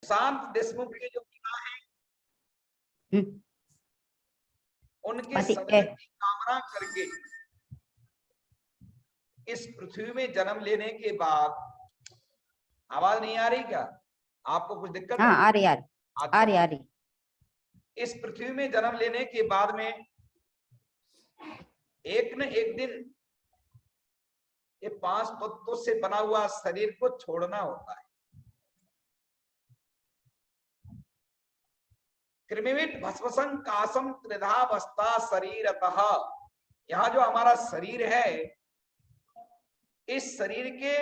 शांत देशमुख के जो पिता हैं उनके सदन की कामना करके इस पृथ्वी में जन्म लेने के बाद, आवाज नहीं आ रही क्या आपको? कुछ दिक्कत है? आ रही आ रही। इस पृथ्वी में जन्म लेने के बाद में एक न एक दिन ये 5 तत्वों से बना हुआ शरीर को छोड़ना होता है। कृमिविट भस्मसं कासम त्रिधावस्था शरीरतः, यहाँ जो हमारा शरीर है, इस शरीर के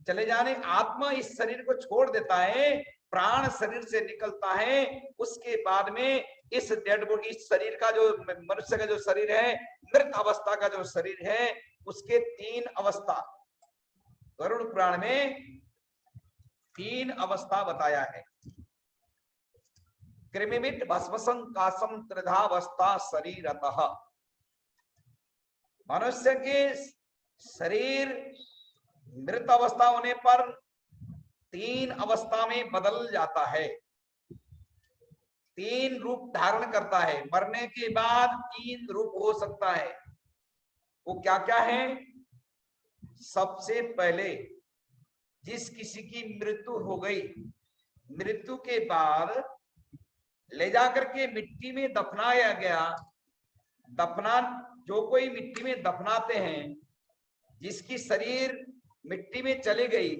चले जाने, आत्मा इस शरीर को छोड़ देता है, प्राण शरीर से निकलता है। उसके बाद में इस डेड बॉडी, इस शरीर का जो मनुष्य का जो शरीर है, मृत अवस्था का जो शरीर है, उसके 3 अवस्था गरुड़ पुराण में 3 अवस्था बताया है। कृमिमिट भस्मसं कासम त्रिधावस्था शरीरतः, मनुष्य के शरीर मृत अवस्था होने पर 3 अवस्था में बदल जाता है, 3 रूप धारण करता है। मरने के बाद 3 रूप हो सकता है। वो क्या क्या है? सबसे पहले जिस किसी की मृत्यु हो गई, मृत्यु के बाद ले जाकर के मिट्टी में दफनाया गया, जो कोई मिट्टी में दफनाते हैं, जिसकी शरीर मिट्टी में चली गई,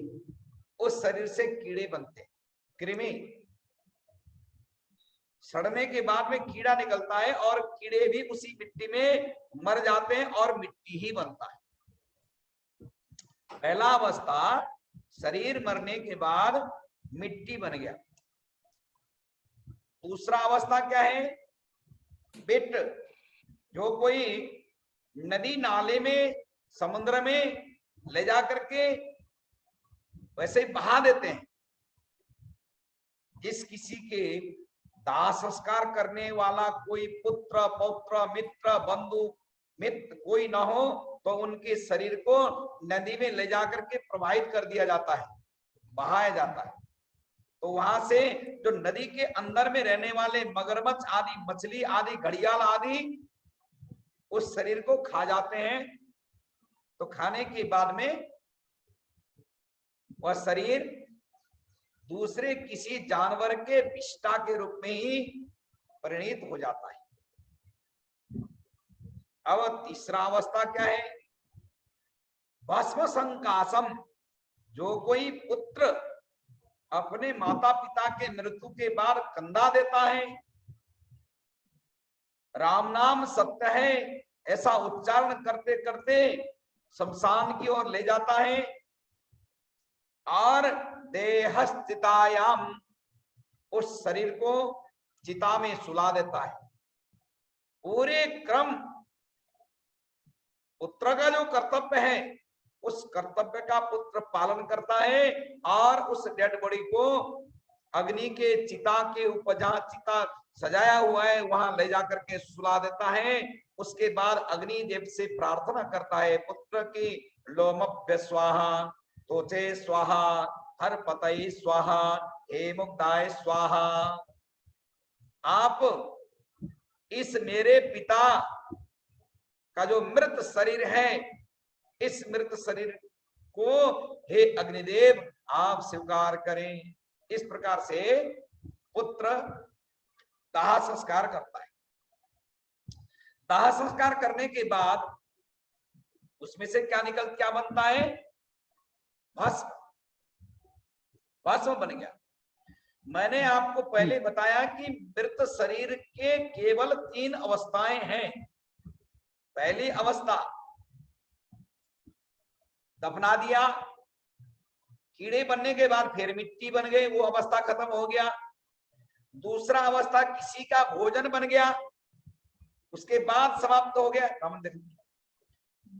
उस शरीर से कीड़े बनते हैं, कृमि। सड़ने के बाद में कीड़ा निकलता है और कीड़े भी उसी मिट्टी में मर जाते हैं और मिट्टी ही बनता है। पहला अवस्था शरीर मरने के बाद मिट्टी बन गया। दूसरा अवस्था क्या है? बिट, जो कोई नदी नाले में, समुद्र में ले जाकर के वैसे ही बहा देते हैं। जिस किसी के दाह संस्कार करने वाला कोई पुत्र, पौत्र, मित्र, बंधु, मित्र कोई ना हो, तो उनके शरीर को नदी में ले जाकर के प्रवाहित कर दिया जाता है, बहाया जाता है। तो वहां से जो नदी के अंदर में रहने वाले मगरमच्छ आदि, मछली आदि, घड़ियाल आदि उस शरीर को खा जाते हैं। तो खाने के बाद में वह शरीर दूसरे किसी जानवर के विष्ठा के रूप में ही परिणित हो जाता है। अब तीसरा अवस्था क्या है? भस्म संकासम, जो कोई पुत्र अपने माता पिता के मृत्यु के बाद कंधा देता है, राम नाम सत्य है ऐसा उच्चारण करते करते शमशान की ओर ले जाता है और देहस्थितायाम, उस शरीर को चिता में सुला देता है। पूरे क्रम पुत्र का जो कर्तव्य है, उस कर्तव्य का पुत्र पालन करता है और उस डेड बॉडी को अग्नि के चिता के ऊपर, जहां चिता सजाया हुआ है, वहां ले जाकर के सुला देता है। उसके बाद अग्नि देव से प्रार्थना करता है, पुत्र की लोमभ्य स्वाहा, तोचे स्वाहा, हर पतई स्वाहा, हे मुक्ताय स्वाहा। आप इस मेरे पिता का जो मृत शरीर है, इस मृत शरीर को हे अग्निदेव आप स्वीकार करें। इस प्रकार से पुत्र दाह संस्कार करता है। दाह संस्कार करने के बाद उसमें से क्या बनता है? भस्म, भस्म बन गया। मैंने आपको पहले बताया कि मृत शरीर के केवल 3 अवस्थाएं हैं। पहली अवस्था दफना दिया, कीड़े बनने के बाद फिर मिट्टी बन गए, वो अवस्था खत्म हो गया। दूसरा अवस्था किसी का भोजन बन गया, उसके बाद समाप्त हो गया।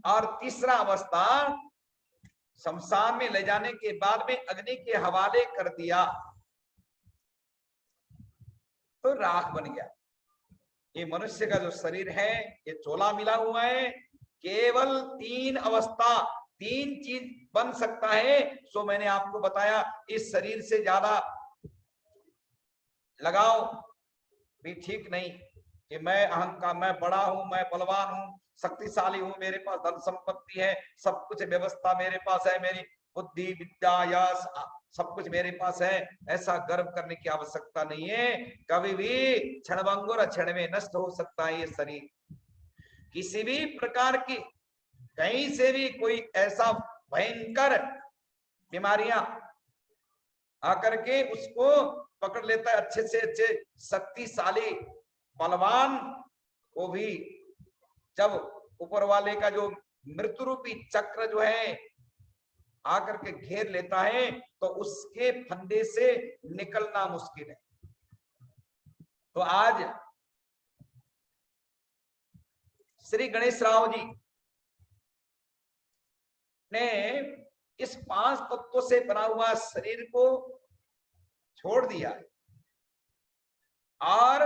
और तीसरा अवस्था शमशान में ले जाने के बाद में अग्नि के हवाले कर दिया तो राख बन गया। ये मनुष्य का जो शरीर है, ये चोला मिला हुआ है। केवल 3 अवस्था तीन चीज बन सकता है। सो मैंने आपको बताया इस शरीर से ज्यादा लगाव भी ठीक नहीं कि मैं अहंकार, मैं बड़ा हूं, मैं बलवान हूं, शक्तिशाली हूं, मेरे पास धन संपत्ति है, सब कुछ व्यवस्था मेरे पास है, मेरी बुद्धि विद्या यश सब कुछ मेरे पास है। ऐसा गर्व करने की आवश्यकता नहीं है। कभी भी क्षणभंगुर और क्षण में नष्ट हो सकता है ये शरीर। किसी भी प्रकार की कहीं से भी कोई ऐसा भयंकर बीमारियां आकर के उसको पकड़ लेता है। अच्छे से अच्छे शक्तिशाली बलवान को भी जब ऊपर वाले का जो मृत्यु रूपी चक्र जो है आकर के घेर लेता है तो उसके फंदे से निकलना मुश्किल है। तो आज श्री गणेश राव जी ने इस 5 तत्वों से बना हुआ शरीर को छोड़ दिया है और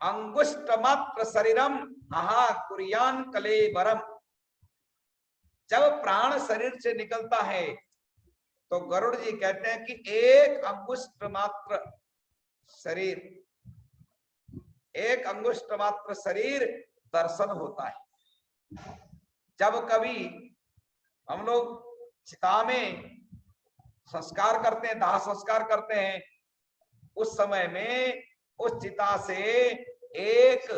अंगुष्ट मात्र शरीरम आहा कुरियान कलेबरम। जब प्राण शरीर से निकलता है तो गरुड़ जी कहते हैं कि एक अंगुष्ट मात्र शरीर, एक अंगुष्ट मात्र शरीर दर्शन होता है। जब कभी हम लोग चिता में संस्कार करते हैं, दाह संस्कार करते हैं, उस समय में उस चिता से एक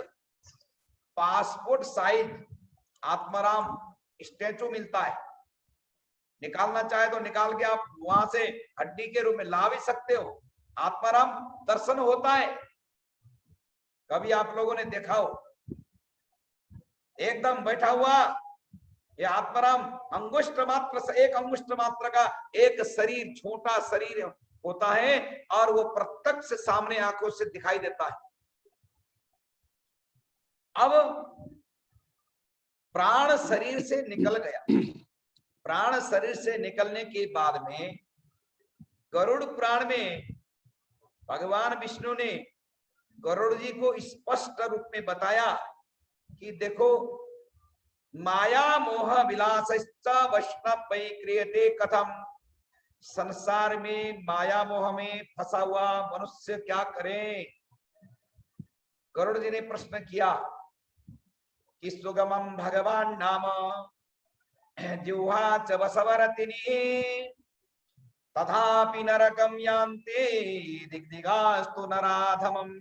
पासपोर्ट साइज आत्माराम स्टैचू मिलता है। निकालना चाहे तो निकाल के आप वहां से हड्डी के रूप में ला भी सकते हो। आत्माराम दर्शन होता है। कभी आप लोगों ने देखा हो एकदम बैठा हुआ ये आत्माराम अंगुष्ठ मात्र, एक अंगुष्ठ मात्र का एक शरीर, छोटा शरीर होता है और वो प्रत्यक्ष सामने आंखों से दिखाई देता है। अब प्राण शरीर से निकल गया। प्राण शरीर से निकलने के बाद में गरुड़ पुराण में भगवान विष्णु ने गरुड़ जी को स्पष्ट रूप में बताया कि देखो माया मोह विलास वैष्णव वै क्रियते कथम। संसार में माया मोह में फंसा हुआ मनुष्य क्या करे। गरुड़ जी ने प्रश्न किया कि सुगमम भगवान नाम जिह्वा च वसवरतिनी तथापि नरकम यान्ते दिग्दिगास्तु नराधमम।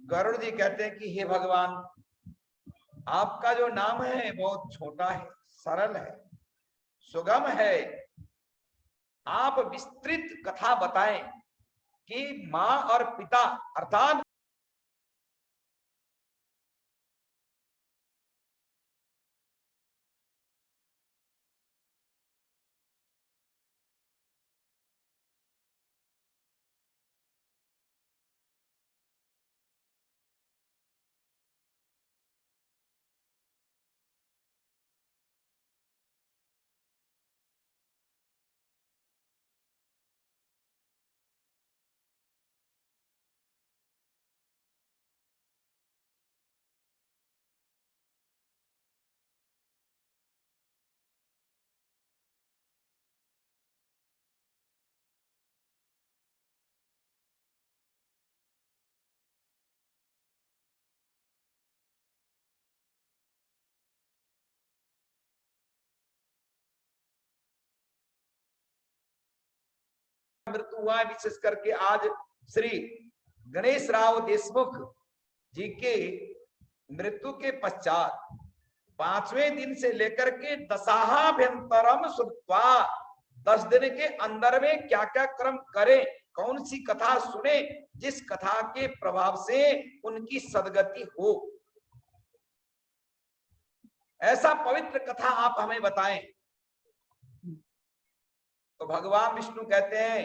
गरुड़ जी कहते हैं कि हे भगवान, आपका जो नाम है बहुत छोटा है, सरल है, सुगम है। आप विस्तृत कथा बताएं कि मां और पिता अर्थात मृत्यु हुआ है। विशेष करके आज श्री गणेश राव देशमुख जी के मृत्यु के पश्चात 5वें दिन से लेकर के दशाभ्यंतरम श्रुत्वा 10 दिन के अंदर में क्या क्या कर्म करें, कौन सी कथा सुने जिस कथा के प्रभाव से उनकी सदगति हो, ऐसा पवित्र कथा आप हमें बताएं। तो भगवान विष्णु कहते हैं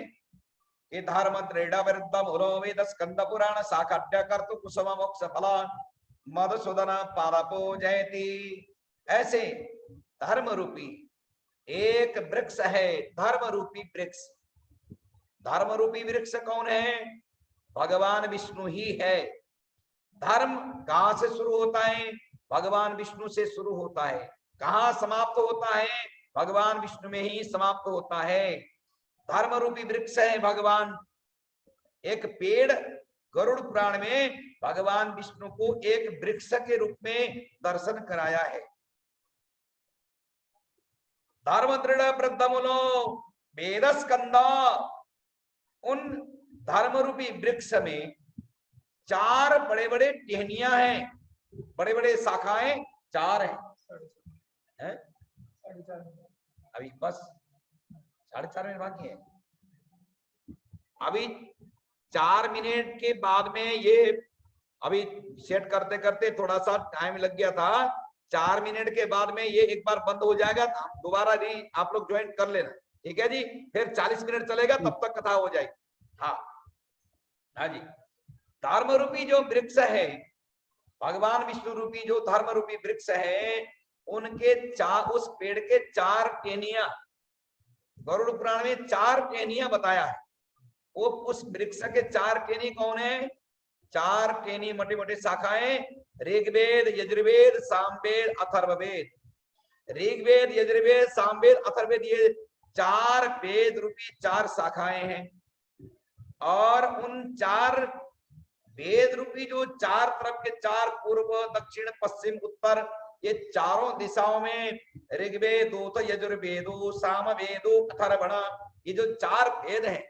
कि धर्म दृढ़ विरुद्धम उरोवेद स्कंद पुराण शाखाढ्य कर्तु कुसुम मोक्ष फलान मधुसूदन पादपो जयति। ऐसे धर्म रूपी एक वृक्ष है, धर्म रूपी वृक्ष। धर्म रूपी वृक्ष कौन है? भगवान विष्णु ही है। धर्म कहां से शुरू होता है? भगवान विष्णु से शुरू होता है। कहाँ समाप्त होता है? भगवान विष्णु में ही समाप्त होता है। धर्म रूपी वृक्ष है भगवान। एक पेड़ गरुड़ पुराण में भगवान विष्णु को एक वृक्ष के रूप में दर्शन कराया है। धर्म दृढ़ वृद्धमुलो वेद स्कंदा, उन धर्म रूपी वृक्ष में 4 बड़े बड़े टहनियां हैं, बड़े बड़े शाखाएं 4 हैं। अभी बस 4:30 मिनट बाकी है। अभी 4 मिनट के बाद में ये अभी सेट करते करते थोड़ा सा टाइम लग गया था। 4 मिनट के बाद में ये एक बार बंद हो जाएगा, दोबारा आप लोग ज्वाइन कर लेना, ठीक है जी। फिर 40 मिनट चलेगा, तब तक कथा हो जाएगी। हाँ हाँ जी। धर्म रूपी जो वृक्ष है, भगवान विष्णु रूपी जो धर्म रूपी वृक्ष है, उनके उस पेड़ के 4 टहनियां, गरुड़ पुराण में 4 टहनियां बताया है। वो उस वृक्ष के 4 टहनी कौन है? 4 टहनी मोटे मोटे शाखाएं, ऋग्वेद, यजुर्वेद, सामवेद, अथर्ववेद। ऋग्वेद, यजुर्वेद, सामवेद, अथर्ववेद, ये 4 वेद रूपी 4 शाखाएं हैं। और उन 4 वेद रूपी जो 4 तरफ के 4, पूर्व, दक्षिण, पश्चिम, उत्तर, ये चारों दिशाओं में ऋग्वेदो, यजुर्वेदो, सामवेदो, अथर्वण, ये जो 4 वेद हैं,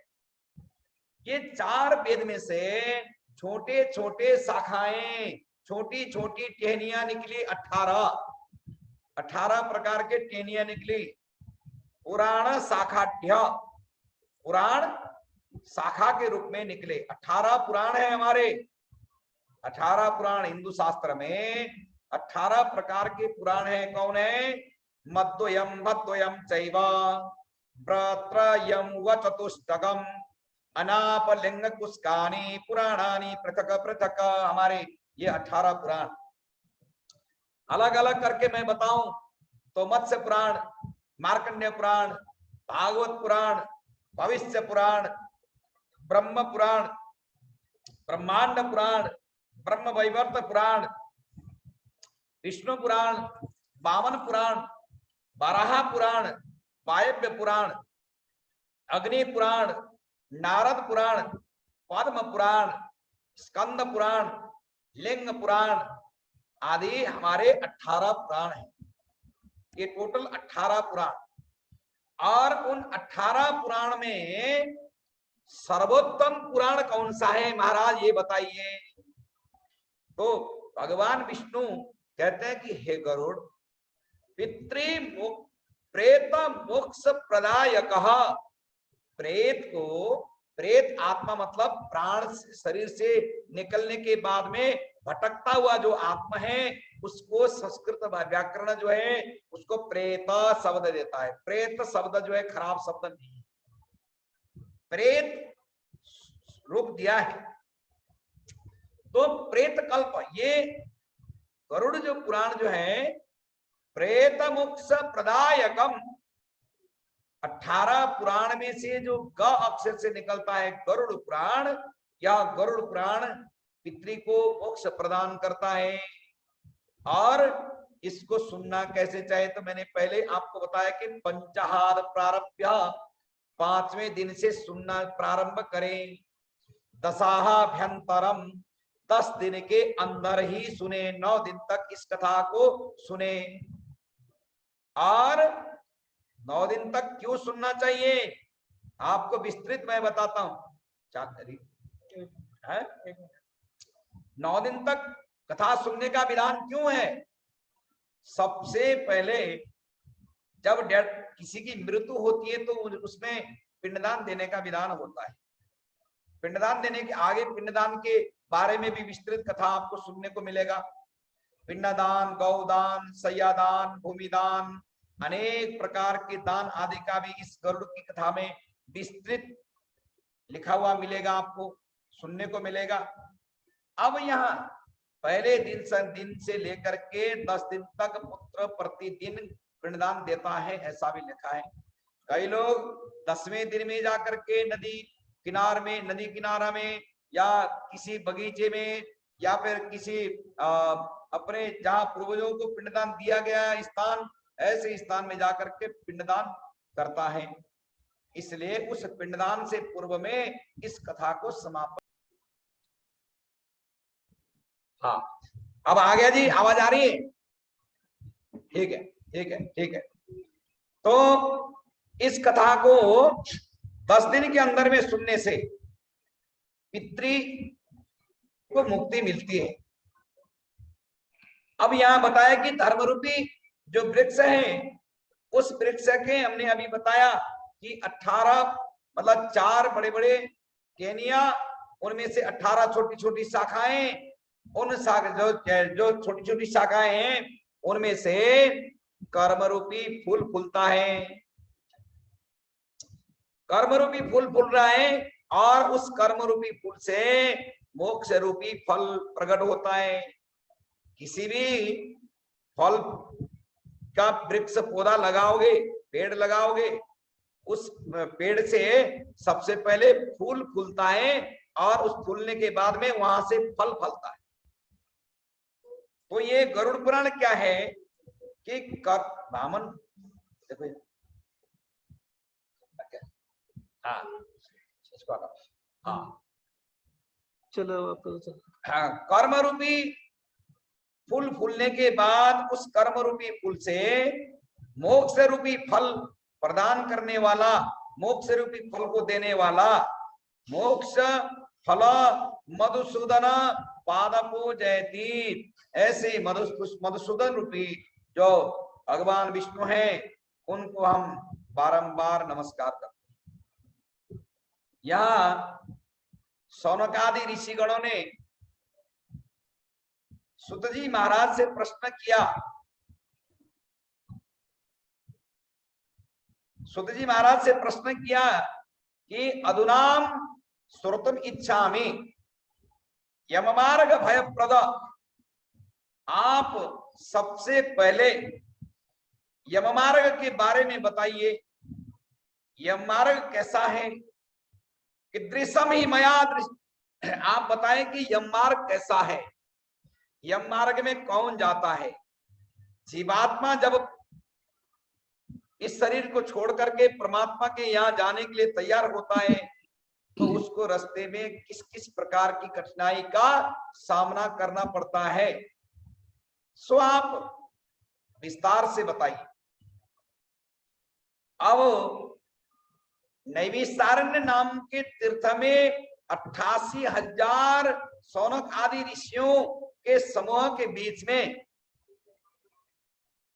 ये 4 वेद में से छोटे छोटे शाखाएं, छोटी छोटी टहनियां निकली 18 प्रकार के टहनियां निकली। पुराण शाखाढ्य, पुराण शाखा के रूप में निकले। 18 पुराण है हमारे, 18 पुराण हिंदू शास्त्र में 18 प्रकार के पुराण है। कौन है? मद्वयम भद्वयम चैव प्रत्रयम व चतुष्टकम अनापलिंग कुस्कानी पुराणानी पृथक पृथक। हमारे ये 18 पुराण अलग अलग करके मैं बताऊं तो मत्स्य पुराण, मार्कंडेय पुराण, भागवत पुराण, भविष्य पुराण, ब्रह्म पुराण, ब्रह्मांड पुराण, ब्रह्म वैवर्त पुराण, विष्णु पुराण, वामन पुराण, बाराह पुराण, वायव्य पुराण, अग्नि पुराण, नारद पुराण, पद्म पुराण, स्कंद पुराण, लिंग पुराण आदि हमारे 18 पुराण हैं। ये टोटल 18 पुराण। और उन 18 पुराण में सर्वोत्तम पुराण कौन सा है महाराज, ये बताइए। तो भगवान विष्णु कहते हैं कि हे गरुड़, प्रेत मोक्ष प्रदायक, प्रेत को, प्रेत आत्मा मतलब प्राण शरीर से निकलने के बाद में भटकता हुआ जो आत्मा है, उसको संस्कृत व्याकरण जो है उसको प्रेत शब्द देता है। प्रेत शब्द जो है खराब शब्द नहीं है, प्रेत रूप दिया है। तो प्रेत कल्प, ये गरुड़ जो पुराण जो है प्रेत मोक्ष प्रदायकम, 18 पुराण में से जो ग अक्षर से निकलता है गरुड़ पुराण, या गरुड़ पुराण पितृ को मोक्ष प्रदान करता है। और इसको सुनना कैसे चाहिए, तो मैंने पहले आपको बताया कि पंचहार प्रारभ्य, 5वें दिन से सुनना प्रारंभ करें। दशाहाभ्यंतरम, 10 दिन के अंदर ही सुने, 9 दिन तक इस कथा को सुने। और 9 दिन तक क्यों सुनना चाहिए आपको विस्तृत मैं बताता हूं। 9 दिन तक कथा सुनने का विधान क्यों है? सबसे पहले जब किसी की मृत्यु होती है तो उसमें पिंडदान देने का विधान होता है। पिंडदान देने के आगे पिंडदान के बारे में भी विस्तृत कथा आपको सुनने को मिलेगा। पिंडदान, गौदान, सैयादान, भूमिदान, अनेक प्रकार के दान आदि का भी इस गरुड़ की कथा में विस्तृत लिखा हुआ मिलेगा, आपको सुनने को मिलेगा। अब यहाँ पहले दिन से लेकर के 10 दिन तक पुत्र प्रतिदिन पिंडदान देता है, ऐसा भी लिखा है। कई लोग 10वें दिन में जाकर के नदी किनारा में या किसी बगीचे में या फिर किसी अपने जहां पूर्वजों को पिंडदान दिया गया स्थान ऐसे स्थान में जाकर के पिंडदान करता है। इसलिए उस पिंडदान से पूर्व में इस कथा को समापन। हाँ, अब आ गया जी, आवाज आ रही है? ठीक है, ठीक है, ठीक है। तो इस कथा को 10 दिन के अंदर में सुनने से पितृ को मुक्ति मिलती है। अब यहां बताया कि धर्मरूपी जो वृक्ष है, उस वृक्ष के हमने अभी बताया कि 18 मतलब 4 बड़े बड़े केनिया, उनमें से 18 छोटी छोटी शाखाएं, उन जो छोटी छोटी शाखाएं हैं उनमें से कर्मरूपी फूल फूलता है। कर्मरूपी फूल फूल रहा है और उस कर्मरूपी फूल से मोक्ष रूपी फल प्रकट होता है। किसी भी फल का वृक्ष पौधा लगाओगे, पेड़ लगाओगे, उस पेड़ से सबसे पहले फूल फूलता है और उस फूलने के बाद में वहां से फल फलता है। तो ये गरुड़ पुराण क्या है कि ब्राह्मण देखो, हाँ हाँ चलो हाँ, कर्म रूपी फूल फूलने के बाद उस कर्म रूपी फूल से मोक्ष रूपी फल प्रदान करने वाला, मोक्ष रूपी फल को देने वाला, मोक्ष फल मधुसूदन पादपो जयती, ऐसे मधुसूदन रूपी जो भगवान विष्णु हैं उनको हम बारंबार नमस्कार करते हैं। यहाँ सौनकादि ऋषिगणों ने सुतजी महाराज से प्रश्न किया। सुतजी महाराज से प्रश्न किया कि अधुनाम श्रोतुम इच्छामि यममार्ग भयप्रद, आप सबसे पहले यममार्ग के बारे में बताइए। यममार्ग कैसा है? कीदृशम ही मया, आप बताएं कि यममार्ग कैसा है, यममार्ग में कौन जाता है। जीवात्मा जब इस शरीर को छोड़ करके परमात्मा के यहाँ जाने के लिए तैयार होता है तो उसको रास्ते में किस किस प्रकार की कठिनाई का सामना करना पड़ता है, सो आप विस्तार से बताइए। अब नैमिषारण्य नाम के तीर्थ में 88,000 सौनक आदि ऋषियों के समूह के बीच में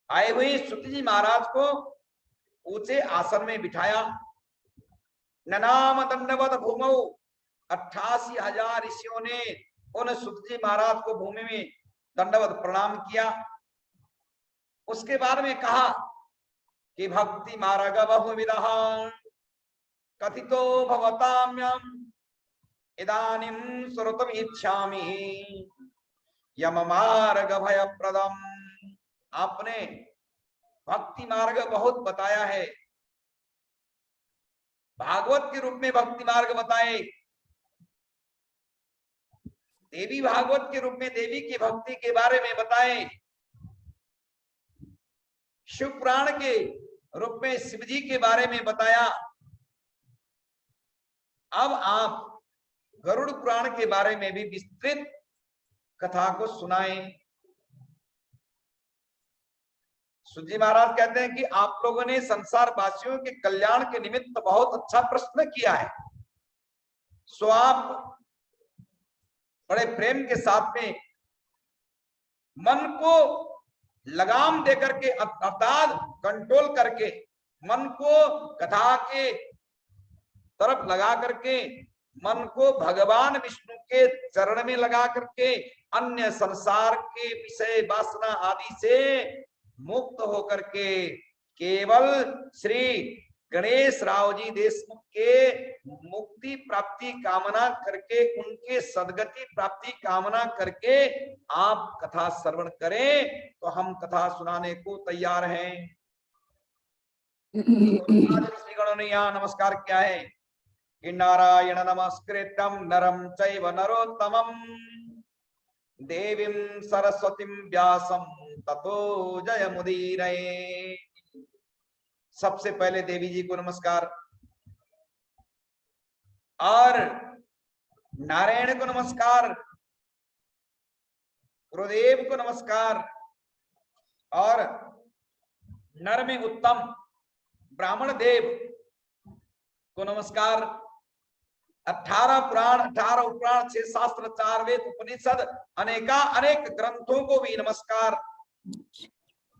आए हुए सुतजी महाराज को ऊंचे आसन में बिठाया। ननाम दंडवत भूमौ, 88,000 ऋषियों ने उन सुतजी महाराज को भूमि में दंडवत प्रणाम किया। उसके बाद में कहा कि भक्ति मार्ग बहुविधः कथितो भवताम्यम इदानीं श्रोतुम इच्छामि यम मार्ग भयप्रदम। आपने भक्ति मार्ग बहुत बताया है, भागवत के रूप में भक्ति मार्ग बताए, देवी भागवत के रूप में देवी की भक्ति के बारे में बताए, शिव पुराण के रूप में शिव जी के बारे में बताया। अब आप गरुड़ पुराण के बारे में भी विस्तृत कथा को सुनाएं। सुजी महाराज कहते हैं कि आप लोगों ने संसार वासियों के कल्याण के निमित्त बहुत अच्छा प्रश्न किया है, सो आप बड़े प्रेम के साथ में मन को लगाम देकर के अर्थात कंट्रोल करके मन को कथा के तरफ लगा करके मन को भगवान विष्णु के चरण में लगा करके अन्य संसार के विषय वासना आदि से मुक्त होकर के केवल श्री गणेश राव जी देशमुख के मुक्ति प्राप्ति कामना करके, उनके सदगति प्राप्ति कामना करके आप कथा श्रवण करें तो हम कथा सुनाने को तैयार हैं। ऋषिगणों ने यहाँ नमस्कार किया है कि नारायण नमस्कृत्यं नरं चैव नरोत्तमं देवीं सरस्वतीं व्यासं ततो जयमुदीरये। सबसे पहले देवी जी को नमस्कार, और नारायण को नमस्कार, गुरुदेव को नमस्कार, और नर में उत्तम ब्राह्मण देव को नमस्कार। 18 पुराण, 18 उपपुराण, 6 शास्त्र, 4 वेद, उपनिषद, अनेका अनेक ग्रंथों को भी नमस्कार।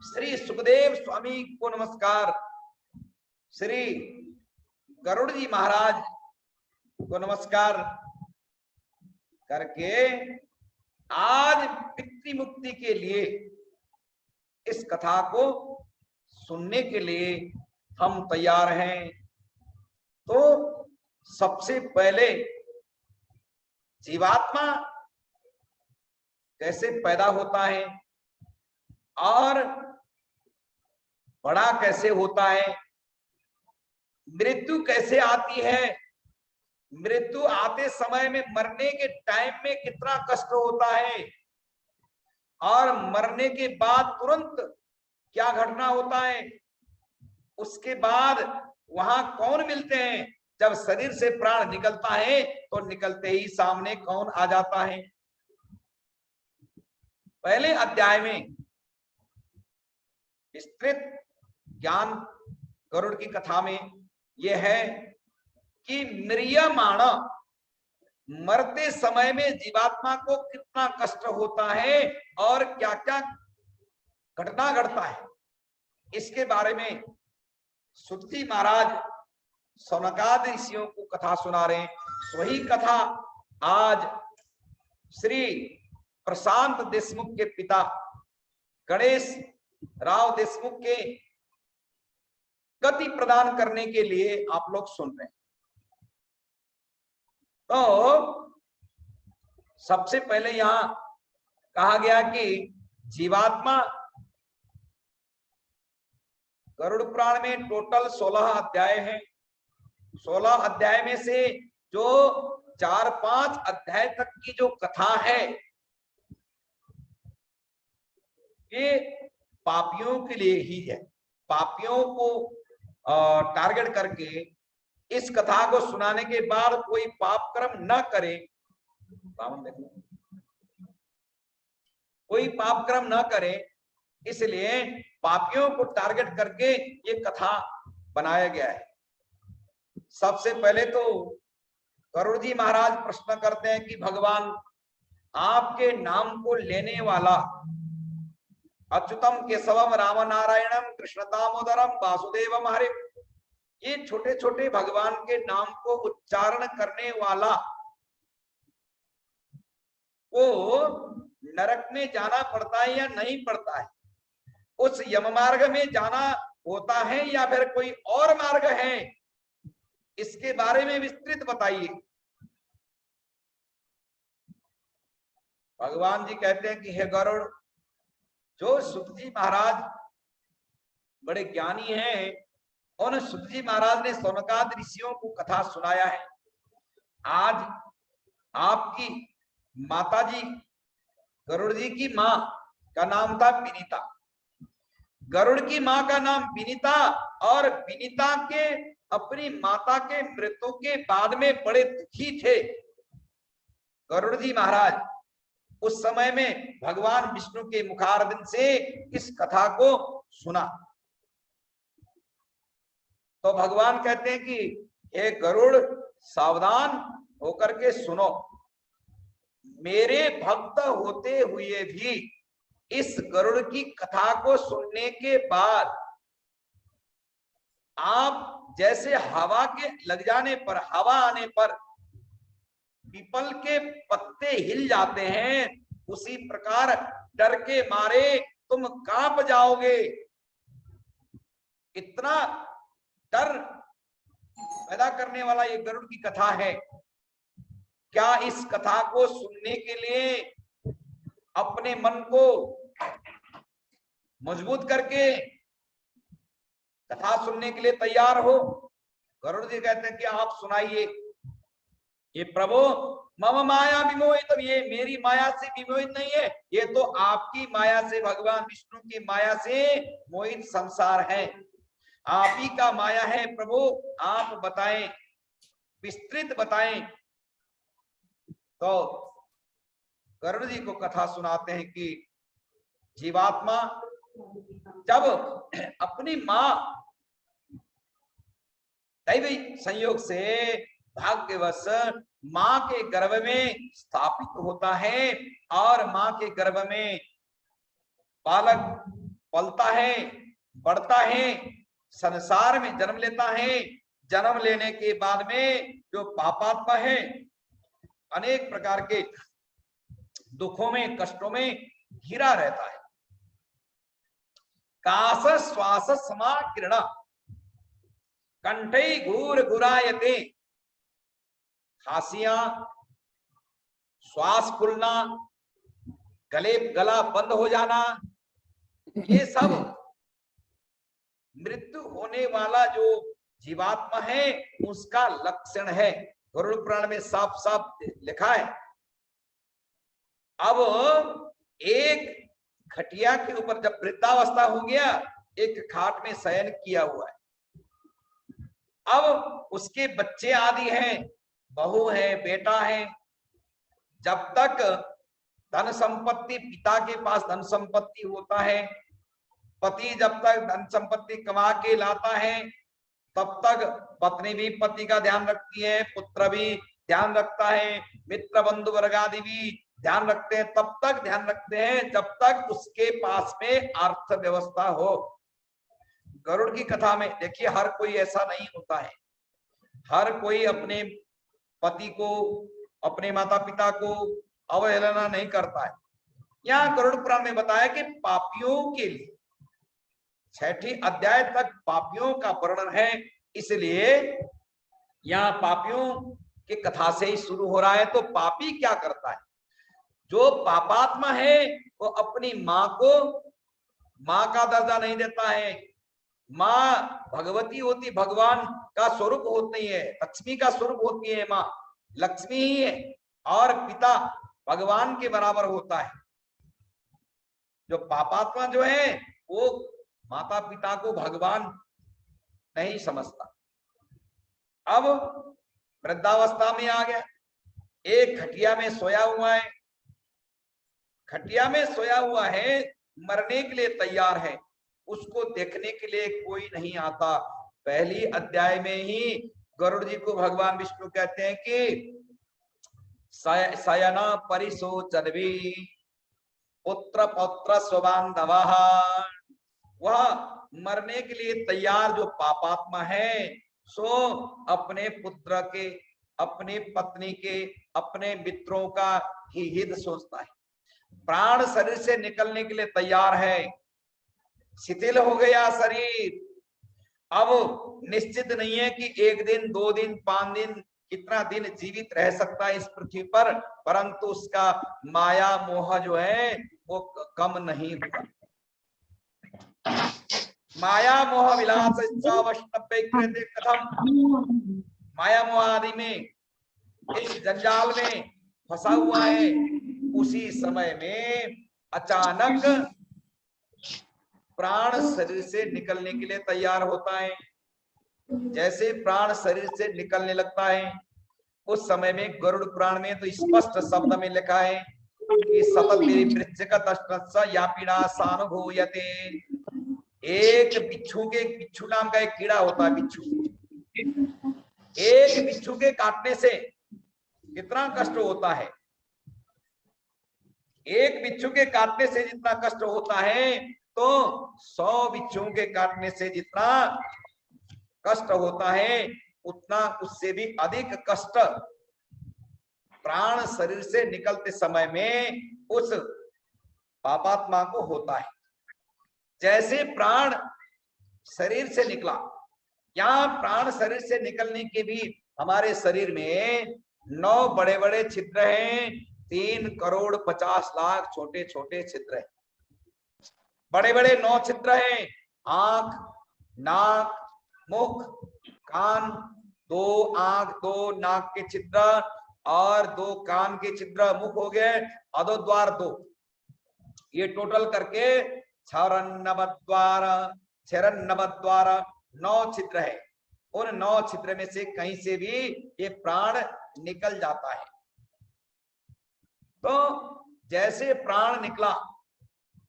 श्री सुखदेव स्वामी को नमस्कार, श्री गरुड़ जी महाराज को नमस्कार करके आज पितृ मुक्ति के लिए इस कथा को सुनने के लिए हम तैयार हैं। तो सबसे पहले जीवात्मा कैसे पैदा होता है और बड़ा कैसे होता है, मृत्यु कैसे आती है, मृत्यु आते समय में मरने के टाइम में कितना कष्ट होता है, और मरने के बाद तुरंत क्या घटना होता है, उसके बाद वहां कौन मिलते हैं। जब शरीर से प्राण निकलता है तो निकलते ही सामने कौन आ जाता है। पहले अध्याय में विस्तृत ज्ञान गरुड़ की कथा में यह है कि म्रियमाण, मरते समय में जीवात्मा को कितना कष्ट होता है और क्या क्या घटना घटता है, इसके बारे में सूत जी महाराज सौनकादि ऋषियों को कथा सुना रहे हैं। वही कथा आज श्री प्रशांत देशमुख के पिता गणेश राव देशमुख के गति प्रदान करने के लिए आप लोग सुन रहे हैं। तो सबसे पहले यहां कहा गया कि जीवात्मा, गरुड़ पुराण में टोटल 16 अध्याय हैं। 16 अध्याय में से जो 4-5 अध्याय तक की जो कथा है ये पापियों के लिए ही है। पापियों को टारगेट करके इस कथा को सुनाने के बाद कोई पाप कर्म न करे, कोई पाप कर्म न करे, इसलिए पापियों को टारगेट करके ये कथा बनाया गया है। सबसे पहले तो गरुड़ जी महाराज प्रश्न करते हैं कि भगवान, आपके नाम को लेने वाला अच्युतम केशवम राम नारायणम कृष्ण दामोदरम वासुदेवम हरे, ये छोटे छोटे भगवान के नाम को उच्चारण करने वाला को नरक में जाना पड़ता है या नहीं पड़ता है, उस यम मार्ग में जाना होता है या फिर कोई और मार्ग है, इसके बारे में विस्तृत बताइए। भगवान जी कहते हैं कि हे गरुड़, जो सूत जी महाराज बड़े ज्ञानी हैं, उन सूत जी महाराज ने सौनकादि ऋषियों को कथा सुनाया है। आज आपकी माता जी, गरुड़ जी की मां का नाम था विनीता, गरुड़ की मां का नाम विनीता, और विनीता के अपनी माता के मृत्यु के बाद में बड़े दुखी थे गरुड़ जी महाराज। उस समय में भगवान विष्णु के मुखारविंद से इस कथा को सुना तो भगवान कहते हैं कि हे गरुड़, सावधान होकर के सुनो, मेरे भक्त होते हुए भी इस गरुड़ की कथा को सुनने के बाद आप जैसे हवा के लग जाने पर, हवा आने पर पीपल के पत्ते हिल जाते हैं, उसी प्रकार डर के मारे तुम कांप जाओगे। इतना डर पैदा करने वाला ये गरुड़ की कथा है। क्या इस कथा को सुनने के लिए अपने मन को मजबूत करके कथा सुनने के लिए तैयार हो? गरुड़ जी कहते हैं कि आप सुनाइए। ये प्रभु, मम माया विमोहित, ये मेरी माया से विमोहित नहीं है, ये तो आपकी माया से, भगवान विष्णु की माया से मोहित संसार है, आप ही का माया है प्रभु, आप बताएं, विस्तृत बताएं। तो गरुड़ जी को कथा सुनाते हैं कि जीवात्मा जब अपनी मां दैवी संयोग से भाग्यवश मां के गर्भ में स्थापित होता है और मां के गर्भ में बालक पलता है, बढ़ता है, संसार में जन्म लेता है, जन्म लेने के बाद में जो पापात्मा है अनेक प्रकार के दुखों में, कष्टों में घिरा रहता है। कास श्वास समाकीर्ण कंठई घूर घुरायते, खांसियां, श्वास फूलना, गला बंद हो जाना, ये सब मृत्यु होने वाला जो जीवात्मा है उसका लक्षण है। गरुड़ पुराण में साफ साफ लिखा है। अब एक खटिया के ऊपर जब वृद्धावस्था हो गया, एक खाट में शयन किया हुआ है, अब उसके बच्चे आदि हैं, बहू है, बेटा है, जब तक धन संपत्ति, पिता के पास धन संपत्ति होता है, पति जब तक धन संपत्ति कमा के लाता है तब तक पत्नी भी पति का ध्यान रखती है, पुत्र भी ध्यान रखता है, मित्र बंधु वर्ग आदि भी ध्यान रखते हैं, तब तक ध्यान रखते हैं जब तक उसके पास में अर्थव्यवस्था हो। गरुड़ की कथा में देखिए, हर कोई ऐसा नहीं होता है, हर कोई अपने पति को, अपने माता पिता को अवहेलना नहीं करता है। यहाँ गरुड़ पुराण में बताया कि पापियों के लिए 6ठे अध्याय तक पापियों का वर्णन है, इसलिए यहाँ पापियों की कथा से ही शुरू हो रहा है। तो पापी क्या करता है? जो पापात्मा है वो अपनी माँ को माँ का दर्जा नहीं देता है। माँ भगवती होती, भगवान का स्वरूप होती है, लक्ष्मी का स्वरूप होती है, माँ लक्ष्मी ही है, और पिता भगवान के बराबर होता है। जो पापात्मा जो है वो माता पिता को भगवान नहीं समझता। अब वृद्धावस्था में आ गया, एक खटिया में सोया हुआ है, खटिया में सोया हुआ है, मरने के लिए तैयार है, उसको देखने के लिए कोई नहीं आता। पहली अध्याय में ही गरुड़ जी को भगवान विष्णु कहते हैं कि शयना परिशोचनवी पुत्र पौत्र स्वबांधवः, वह मरने के लिए तैयार जो पापात्मा है सो अपने पुत्र के, अपनी पत्नी के, अपने मित्रों का ही हित सोचता है। प्राण शरीर से निकलने के लिए तैयार है, शिथिल हो गया शरीर, अब निश्चित नहीं है कि 1 दिन 2 दिन 5 दिन कितना दिन जीवित रह सकता है इस पृथ्वी पर, परंतु उसका माया मोह जो है वो कम नहीं हुआ। माया मोह विलास कथम, माया मोह आदि में, इस जंजाल में फंसा हुआ है। उसी समय में अचानक प्राण शरीर से निकलने के लिए तैयार होता है। जैसे प्राण शरीर से निकलने लगता है उस समय में गरुड़ पुराण में तो स्पष्ट शब्द में लिखा है कि या पीड़ा सानुभूयते। एक बिच्छू नाम का एक कीड़ा होता है, बिच्छू, एक बिच्छू के काटने से कितना कष्ट होता है, एक बिच्छू के काटने से जितना कष्ट होता है तो 100 बिच्छुओं के काटने से जितना कष्ट होता है उतना, उससे भी अधिक कष्ट प्राण शरीर से निकलते समय में उस पापात्मा को होता है। जैसे प्राण शरीर से निकला, यहाँ प्राण शरीर से निकलने के भी हमारे शरीर में 9 बड़े बड़े छिद्र हैं, 3 करोड़ 50 लाख छोटे छोटे छिद्र हैं। बड़े बड़े 9 छिद्र हैं, आंख, नाक, मुख, कान, 2 आंख 2 नाक के छिद्र, और 2 कान के छिद्र, मुख हो गए, अधोद्वार 2, ये टोटल करके 96 9 छिद्र है। उन 9 छिद्र में से कहीं से भी ये प्राण निकल जाता है। तो जैसे प्राण निकला,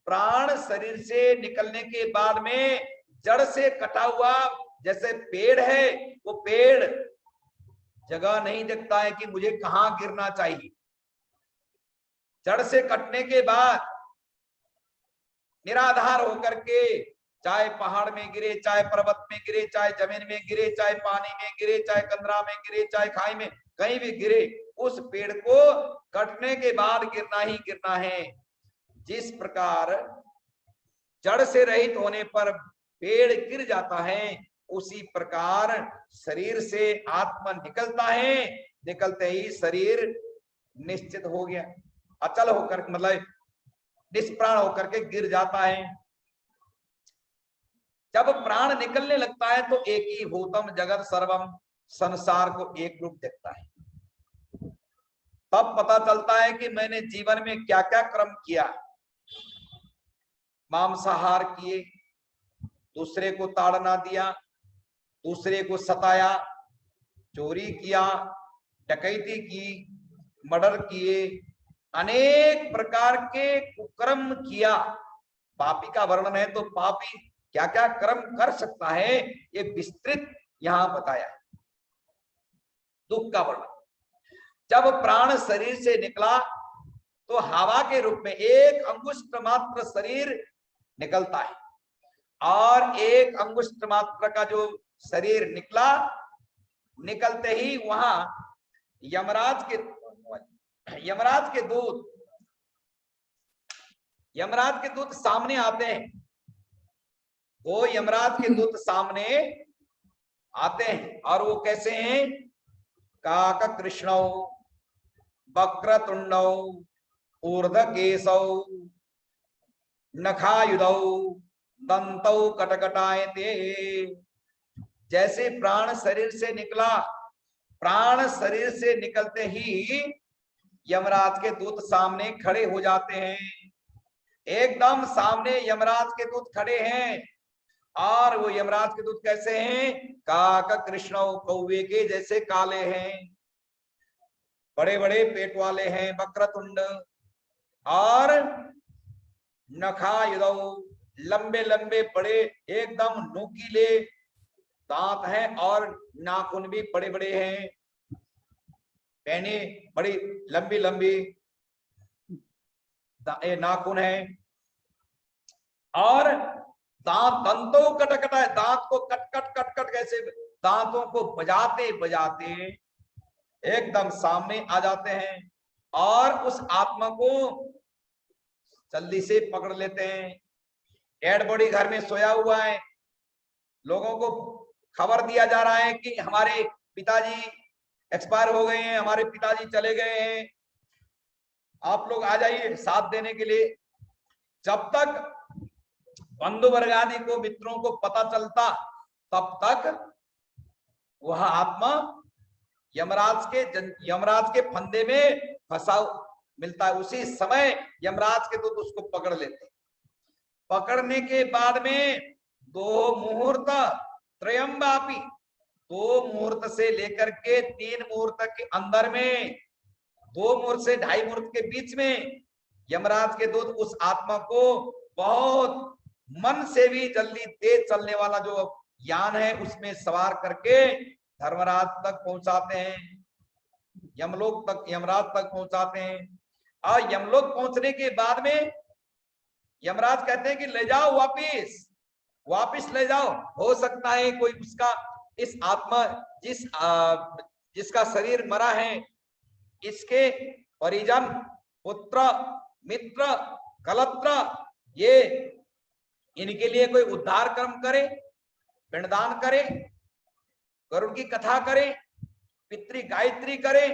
प्राण शरीर से निकलने के बाद में जड़ से कटा हुआ जैसे पेड़ है, वो पेड़ जगह नहीं देखता है कि मुझे कहां गिरना चाहिए। जड़ से कटने के बाद निराधार होकर के, चाहे पहाड़ में गिरे, चाहे पर्वत में गिरे, चाहे जमीन में गिरे, चाहे पानी में गिरे, चाहे कंदरा में गिरे, चाहे खाई में, कहीं भी गिरे, उस पेड़ को कटने के बाद गिरना ही गिरना है। जिस प्रकार जड़ से रहित होने पर पेड़ गिर जाता है, उसी प्रकार शरीर से आत्मा निकलता है, निकलते ही शरीर निश्चित हो गया, अचल होकर, मतलब निष्प्राण होकर के गिर जाता है। जब प्राण निकलने लगता है तो एक ही भूतम जगत सर्वम, संसार को एक रूप देखता है। तब पता चलता है कि मैंने जीवन में क्या क्या कर्म किया। मांसाहार किए, दूसरे को ताड़ना दिया, दूसरे को सताया, चोरी किया, डकैती की, मर्डर किए, अनेक प्रकार के कुकर्म किया। पापी का वर्णन है तो पापी क्या क्या कर्म कर सकता है, ये विस्तृत यहां बताया है। दुख का वर्णन, जब प्राण शरीर से निकला तो हवा के रूप में 1 अंगुष्ठ मात्र शरीर निकलता है, और 1 अंगुष्ठ मात्र का जो शरीर निकला, निकलते ही वहां यमराज के दूत सामने आते हैं। वो यमराज के दूत सामने आते हैं, और वो कैसे हैं? काक कृष्णौ वक्रतुंडौ ऊर्ध्वकेशौ नखायुधौ दंतौ कटकटायते। जैसे प्राण शरीर से निकला, प्राण शरीर से निकलते ही यमराज के दूत सामने खड़े हो जाते हैं। एकदम सामने यमराज के दूत खड़े हैं, और वो यमराज के दूत कैसे हैं? काक कृष्णौ, कौवे के जैसे काले हैं, बड़े बड़े पेट वाले हैं, वक्रतुंड, और नखायुधौ, लंबे लंबे बड़े एकदम नुकीले दांत हैं, और नाखून भी बड़े बड़े हैं, पैनी बड़ी लंबी लंबी नाखून है, और दांत, दंतों कटकटा है, दांत को कट कट कट कट कैसे दांतों को बजाते बजाते एकदम सामने आ जाते हैं, और उस आत्मा को जल्दी से पकड़ लेते हैं। डेड बॉडी घर में सोया हुआ है, लोगों को खबर दिया जा रहा है कि हमारे पिताजी एक्सपायर हो गए हैं, हमारे पिताजी चले गए हैं, आप लोग आ जाइए साथ देने के लिए। जब तक बंधु वर्ग आदि को, मित्रों को पता चलता, तब तक वह आत्मा यमराज के फंदे में फंसा मिलता है। उसी समय यमराज के दूत उसको पकड़ लेते। पकड़ने के बाद में 2 मुहूर्त त्रयंबापी, 2 मुहूर्त से लेकर के 3 मुहूर्त के अंदर में, 2 मुहूर्त से 2.5 मुहूर्त के बीच में यमराज के दूत उस आत्मा को बहुत मन से भी जल्दी तेज चलने वाला जो यान है उसमें सवार करके धर्मराज तक पहुंचाते हैं, यमलोक तक, यमराज तक पहुंचाते हैं। और यमलोक पहुंचने के बाद में यमराज कहते हैं कि ले जाओ, वापिस ले जाओ। हो सकता है कोई उसका, इस आत्मा जिसका शरीर मरा है, इसके परिजन, पुत्र, मित्र, कलत्र, ये इनके लिए कोई उद्धार कर्म करे, पिंडदान करे, गरुड़ की कथा करे, पितृ गायत्री करे,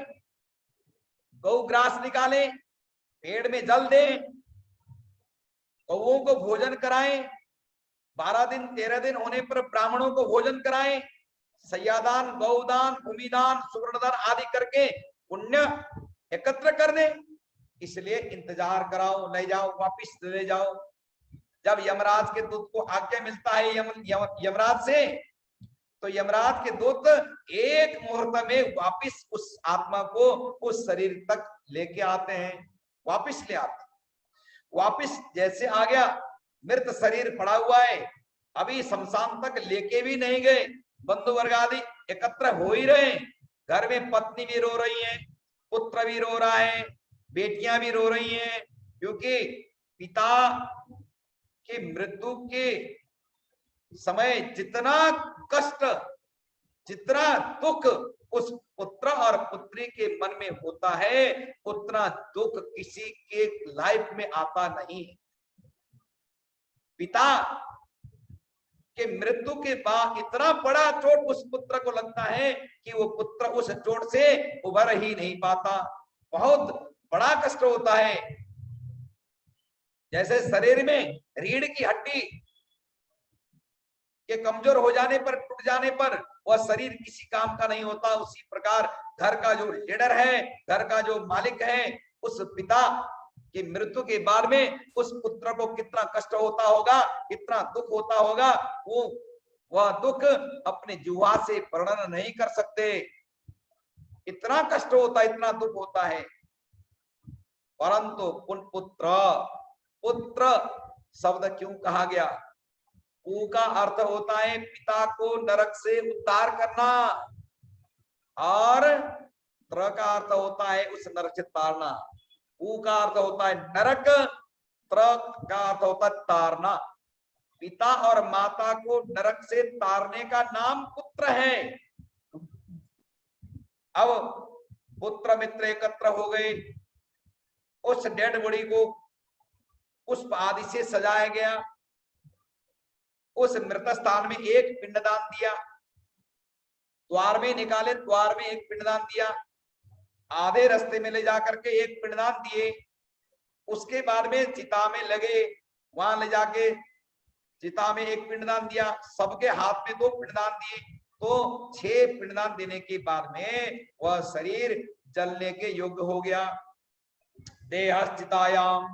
गौग्रास निकाले, पेड़ में जल दे, गौओं को भोजन कराएं, 12 दिन 13 दिन होने पर ब्राह्मणों को भोजन कराएं, सैयादान, गौदान, भूमिदान, सुवर्णदान आदि करके पुण्य एकत्र करने, इसलिए इंतजार कराओ, ले जाओ, वापिस ले जाओ। जब यमराज के दूत को आज्ञा मिलता है यमराज से, तो यमराज के दूत एक मुहूर्त में वापिस उस आत्मा को उस शरीर तक लेके आते हैं, वापिस ले आते हैं। वापिस जैसे आ गया, मृत शरीर पड़ा हुआ है, अभी शमशान तक लेके भी नहीं गए, बंधु वर्ग आदि एकत्र हो ही रहे, घर में पत्नी भी रो रही है, पुत्र भी रो रहा है, बेटियां भी रो रही हैं, क्योंकि पिता की मृत्यु के समय जितना कष्ट, जितना दुख उस पुत्र और पुत्री के मन में होता है, उतना दुख किसी के लाइफ में आता नहीं। पिता के मृत्यु के बाद इतना बड़ा चोट उस पुत्र को लगता है कि वो पुत्र उस चोट से उभर ही नहीं पाता, बहुत बड़ा कष्ट होता है। जैसे शरीर में रीढ़ की हड्डी के कमजोर हो जाने पर, टूट जाने पर वह शरीर किसी काम का नहीं होता, उसी प्रकार घर का जो लीडर है, घर का जो मालिक है, उस पिता की मृत्यु के बाद में उस पुत्र को कितना कष्ट होता होगा, कितना दुख होता होगा, वह दुख अपने जुआ से वर्णन नहीं कर सकते। इतना कष्ट होता है, इतना दुख होता है। परंतु पुत्र, पुत्र शब्द क्यों कहा गया? पू का अर्थ होता है पिता को नरक से उद्धार करना, और त्र का अर्थ होता है उस नरक से तारना। पू का अर्थ होता है नरक, त्र का अर्थ होता है तारना। पिता और माता को नरक से तारने का नाम पुत्र है। अब पुत्र मित्र एकत्र हो गए, उस डेड बॉडी को पुष्प आदि से सजाया गया, उस मृत स्थान में एक पिंडदान दिया, द्वार में निकाले, द्वार में एक पिंडदान दिया, आधे रास्ते में ले जाकर के एक पिंडदान दिए, उसके बाद में चिता में लगे, वहां ले जाके चिता में एक पिंडदान दिया, सबके हाथ में 2 पिंडदान दिए, तो 6 पिंडदान देने के बाद में वह शरीर जलने के योग्य हो गया। देहश्चितायाम,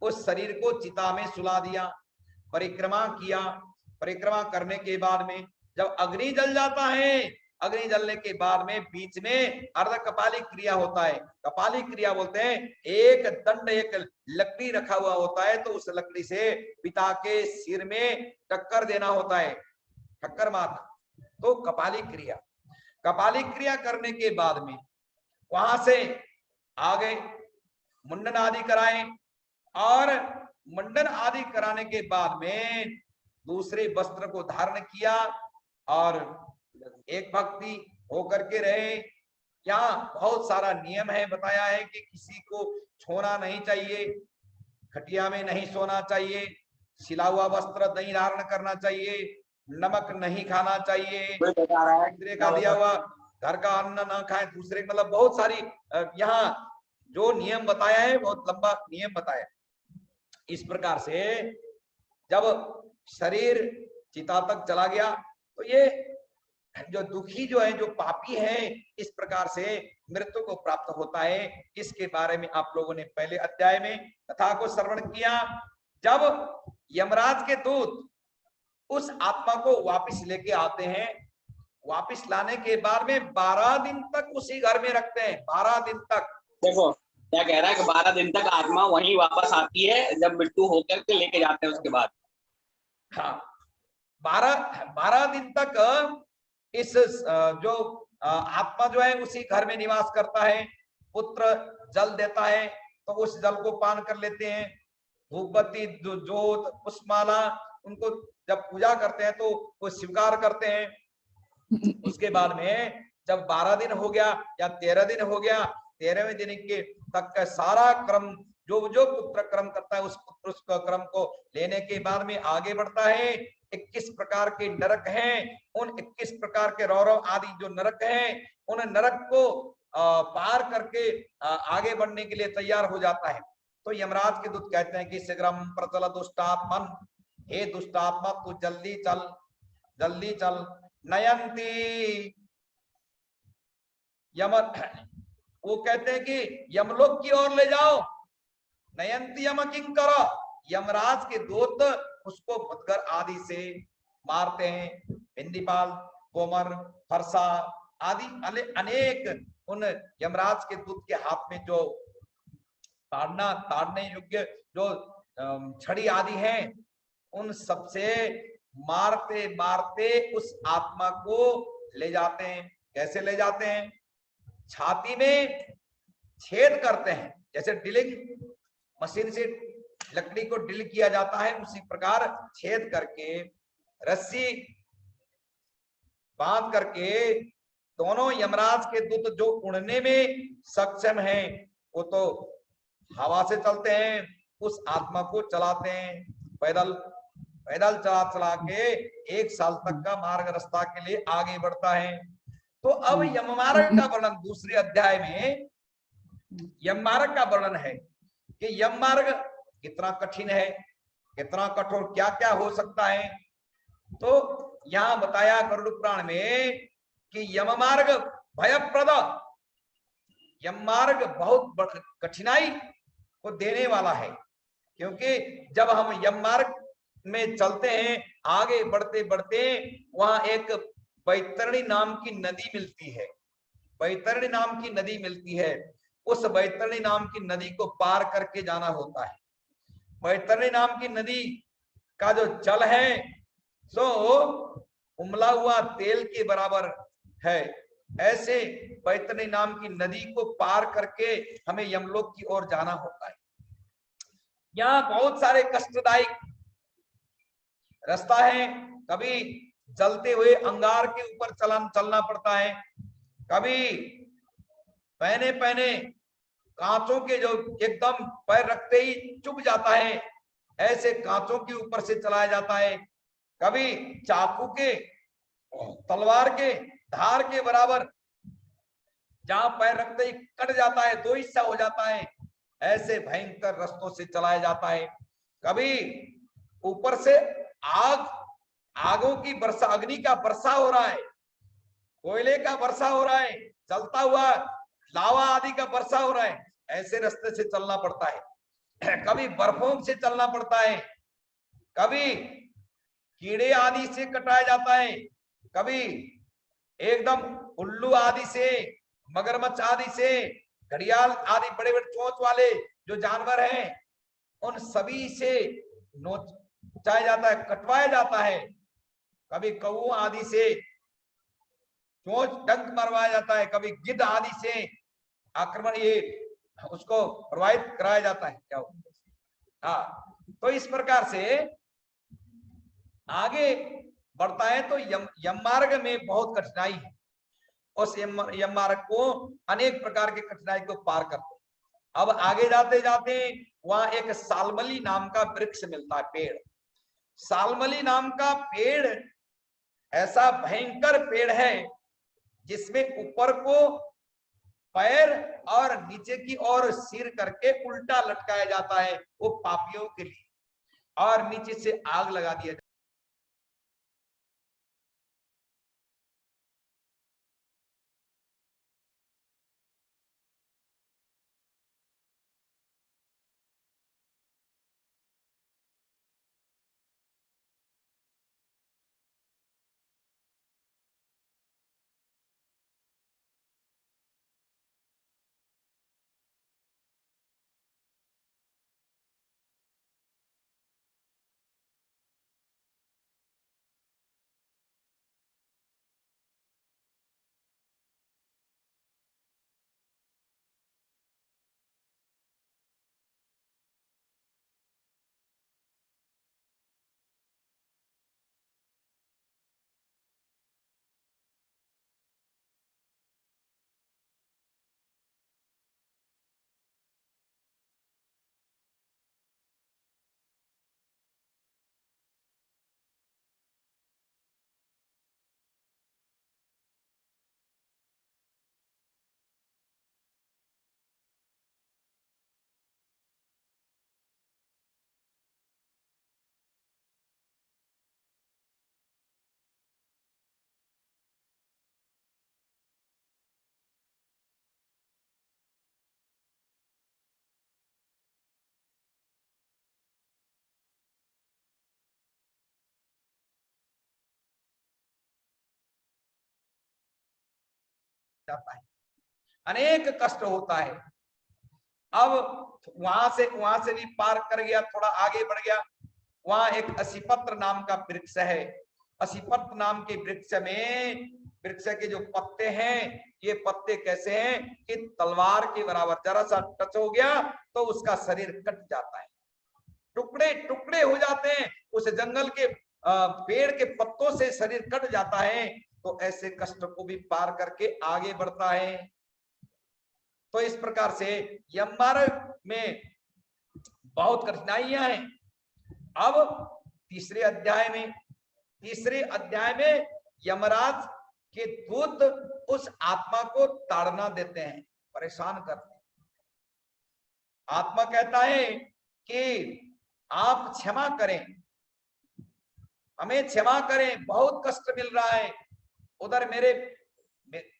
उस शरीर को चिता में सुला दिया, परिक्रमा किया। परिक्रमा करने के बाद में जब अग्नि जल जाता है, अग्नि जलने के बाद में बीच में अर्ध कपाली क्रिया होता है। कपाली क्रिया बोलते हैं, एक दंड, एक लकड़ी रखा हुआ होता है, तो उस लकड़ी से पिता के सिर में टक्कर देना होता है, टक्कर मारना, तो कपाली क्रिया। कपाली क्रिया करने के बाद में वहां से आ गए, मुंडन आदि कराए, और मुंडन आदि कराने के बाद में दूसरे वस्त्र को धारण किया और एक भक्ति होकर के रहे। यहाँ बहुत सारा नियम है, बताया है कि किसी को छोना नहीं चाहिए, खटिया में नहीं सोना चाहिए, सिला हुआ वस्त्र नहीं धारण करना चाहिए, नमक नहीं खाना चाहिए, दूसरे का दिया हुआ घर का अन्न ना खाए, दूसरे, मतलब बहुत सारी यहाँ जो नियम बताया है, बहुत लंबा नियम बताया। इस प्रकार से जब शरीर चिता तक चला गया, तो ये जो दुखी जो है, जो पापी है, इस प्रकार से मृत्यु को प्राप्त होता है। इसके बारे में आप लोगों ने पहले अध्याय में कथा को श्रवण किया। जब यमराज के दूत उस आत्मा को वापस लेके आते हैं, वापस लाने के बाद में 12 दिन तक उसी घर में रखते हैं, 12 दिन तक। देखो क्या कह रहा है कि 12 दिन तक आत्मा वहीं वापस आती है, जब मृत्यु होकर के लेके जाते हैं उसके बाद। हाँ, 12 दिन तक इस जो आत्मा जो है उसी घर में निवास करता है। पुत्र जल देता है तो उस जल को पान कर लेते हैं, धूपबत्ती, जोत, पुष्पमाला, उनको जब पूजा करते हैं तो वो स्वीकार करते हैं। उसके बाद में जब 12 दिन हो गया या 13 दिन हो गया, 13वें दिन के तक का सारा क्रम, जो जो पुत्र क्रम करता है, उस पुत्र क्रम को लेने के बाद में आगे बढ़ता है। 21 प्रकार के नरक हैं, उन 21 प्रकार के रौरव आदि जो नरक हैं, उन नरक को पार करके आगे बढ़ने के लिए तैयार हो जाता है। तो यमराज के दूत कहते हैं कि शीघ्रम प्रचल दुष्टात्मन, हे दुष्टात्मा तू जल्दी चल, जल्दी चल। नयंती यम, वो कहते हैं कि यमलोक की ओर ले जाओ, नयंती यम किंकर, यमराज के दूत उसको भुतगर आदि से मारते हैं। बिंदीपाल, कोमर, फरसा आदि अनेक उन यमराज के दूत के हाथ में जो ताड़ने योग्य जो छड़ी आदि हैं, उन सबसे मारते मारते उस आत्मा को ले जाते हैं। कैसे ले जाते हैं? छाती में छेद करते हैं, जैसे ड्रिलिंग मशीन से लकड़ी को ड्रिल किया जाता है, उसी प्रकार छेद करके रस्सी बांध करके दोनों यमराज के दूत जो उड़ने में सक्षम हैं, वो तो हवा से चलते हैं, उस आत्मा को चलाते हैं पैदल पैदल चला चला के 1 साल तक का मार्ग रास्ता के लिए आगे बढ़ता है। तो अब यममार्ग का वर्णन दूसरे अध्याय में यममार्ग का वर्णन है कि यममार्ग कितना कठिन है, कितना कठोर, क्या क्या हो सकता है। तो यहां बताया गरुड़ पुराण में कि यममार्ग भयप्रद, यममार्ग बहुत कठिनाई को देने वाला है, क्योंकि जब हम यममार्ग में चलते हैं, आगे बढ़ते बढ़ते वहां एक बैतरणी नाम की नदी मिलती है, बैतरणी नाम की नदी मिलती है। उस बैतरणी नाम की नदी को पार करके जाना होता है। बैतरणी नाम की नदी का जो जल है सो उमला हुआ तेल के बराबर है। ऐसे बैतरणी नाम की नदी को पार करके हमें यमलोक की ओर जाना होता है। यहाँ बहुत सारे कष्टदायक रास्ता है, कभी जलते हुए अंगार के ऊपर चलना पड़ता है, कभी पहने पहने कांचों के जो एकदम पैर रखते ही चुभ जाता है, ऐसे कांचों के ऊपर से चलाया जाता है, कभी चाकू के तलवार के धार के बराबर जहां पैर रखते ही कट जाता है, 2 हिस्सा हो जाता है, ऐसे भयंकर रास्तों से चलाया जाता है। कभी ऊपर से आगों की वर्षा, अग्नि का वर्षा हो रहा है, कोयले का वर्षा हो रहा है, चलता हुआ लावा आदि का वर्षा हो रहा है, ऐसे रास्ते से चलना पड़ता है। कभी बर्फों से चलना पड़ता है, कभी कीड़े आदि से कटाया जाता है, कभी एकदम उल्लू आदि से, मगरमच्छ आदि से, घड़ियाल आदि बड़े बड़े चोंच वाले जो जानवर हैं, उन सभी से नोचाया जाता है, कटवाया जाता है। कभी कौओं आदि से चोंच डंक मरवाया जाता है, कभी गिद्ध आदि से आक्रमण ये उसको प्रभावित कराया जाता है। क्या हाँ, तो इस प्रकार से आगे बढ़ता है। तो यम मार्ग में बहुत कठिनाई है, उस यम मार्ग को अनेक प्रकार के कठिनाई को पार करते। अब आगे जाते जाते वहां एक सालमली नाम का वृक्ष मिलता है, पेड़। सालमली नाम का पेड़ ऐसा भयंकर पेड़ है जिसमें ऊपर को पैर और नीचे की ओर सिर करके उल्टा लटकाया जाता है, वो पापियों के लिए, और नीचे से आग लगा दिया जाता है, अनेक कष्ट होता है। अब वहां से भी पार कर गया, थोड़ा आगे बढ़ गया, वहां एक असीपत्र नाम का वृक्ष है। असीपत्र नाम के वृक्ष के जो पत्ते हैं, ये पत्ते कैसे हैं कि तलवार के बराबर, जरा सा टच हो गया तो उसका शरीर कट जाता है, टुकड़े टुकड़े हो जाते हैं। उस जंगल के पेड़ के पत्तों से शरीर कट जाता है। तो ऐसे कष्ट को भी पार करके आगे बढ़ता है। तो इस प्रकार से यम मार्ग में बहुत कठिनाइयां हैं। अब तीसरे अध्याय में यमराज के दूत उस आत्मा को ताड़ना देते हैं, परेशान करते हैं। आत्मा कहता है कि आप क्षमा करें, हमें क्षमा करें, बहुत कष्ट मिल रहा है। उधर मेरे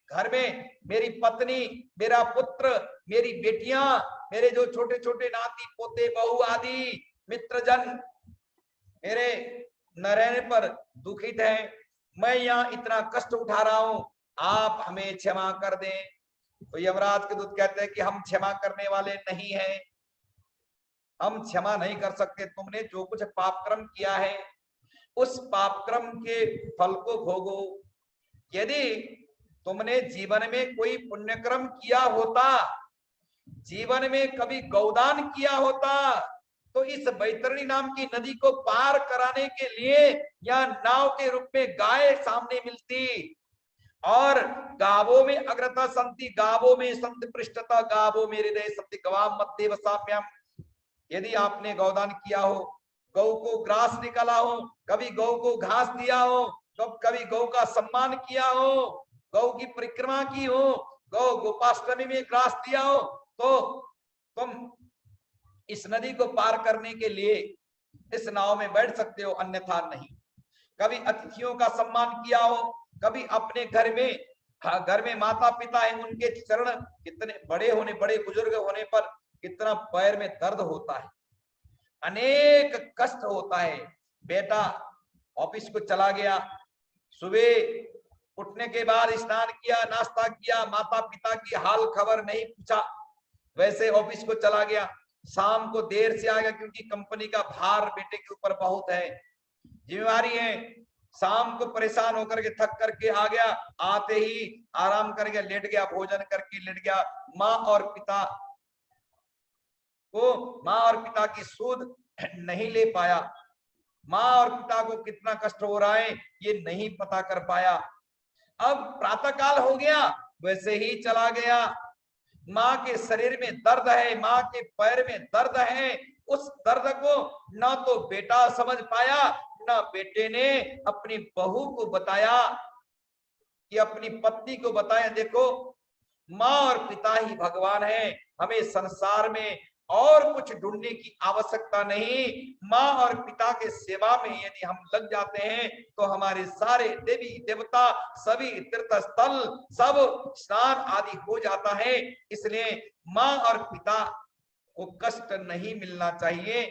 घर में मेरी पत्नी, मेरा पुत्र, मेरी बेटियां, मेरे जो छोटे छोटे नाती पोते बहू आदि मित्रजन मेरे न रहने पर दुखित है। मैं यहाँ इतना कष्ट उठा रहा हूं, आप हमें क्षमा कर दें। तो यमराज के दूत कहते हैं कि हम क्षमा करने वाले नहीं हैं, हम क्षमा नहीं कर सकते। तुमने जो कुछ पाप कर्म किया है उस पाप कर्म के फल को भोगो। यदि तुमने जीवन में कोई पुण्य कर्म किया होता, जीवन में कभी गौदान किया होता, तो इस बैतरणी नाम की नदी को पार कराने के लिए यहाँ नाव के रूप में गाय सामने मिलती, और गावों में अग्रता संति, गावों में संत पृष्ठता, गावों में हृदय संति, गवाम मध्य वसाम्यम। यदि आपने गौदान किया हो, गौ को ग्रास निकाला हो, कभी गौ को घास दिया हो, तो कभी गौ का सम्मान किया हो, गौ की परिक्रमा की हो, गौ गोपाष्टमी में ग्रास दिया हो, तो तुम इस नदी को पार करने के लिए इस नाव में बैठ सकते हो, अन्यथा नहीं। कभी अतिथियों का सम्मान किया हो, कभी अपने घर में माता पिता है, उनके चरण कितने बड़े बुजुर्ग होने पर कितना पैर में दर्द होता है, अनेक कष्ट होता है। बेटा ऑफिस को चला गया, सुबह उठने के बाद स्नान किया, नाश्ता किया, माता पिता की हाल खबर नहीं पूछा, वैसे ऑफिस को चला गया, शाम को देर से आ गया क्योंकि कंपनी का भार बेटे के ऊपर बहुत है, जिम्मेवारी है। शाम को परेशान होकर के थक करके आ गया, आते ही आराम कर गया, लेट गया, भोजन करके लेट गया। माँ और पिता की सूद नहीं ले पाया, माँ और पिता को कितना कष्ट हो रहा है ये नहीं पता कर पाया। अब प्रातः काल हो गया, वैसे ही चला गया। माँ के शरीर में दर्द है, माँ के पैर में दर्द है, उस दर्द को ना तो बेटा समझ पाया, ना बेटे ने अपनी बहू को बताया, कि अपनी पत्नी को बताया, देखो माँ और पिता ही भगवान है, हमें संसार में और कुछ ढूंढने की आवश्यकता नहीं। माँ और पिता के सेवा में यदि हम लग जाते हैं तो हमारे सारे देवी देवता, सभी तीर्थ स्थल, सब स्नान आदि हो जाता है। इसलिए माँ और पिता को कष्ट नहीं मिलना चाहिए।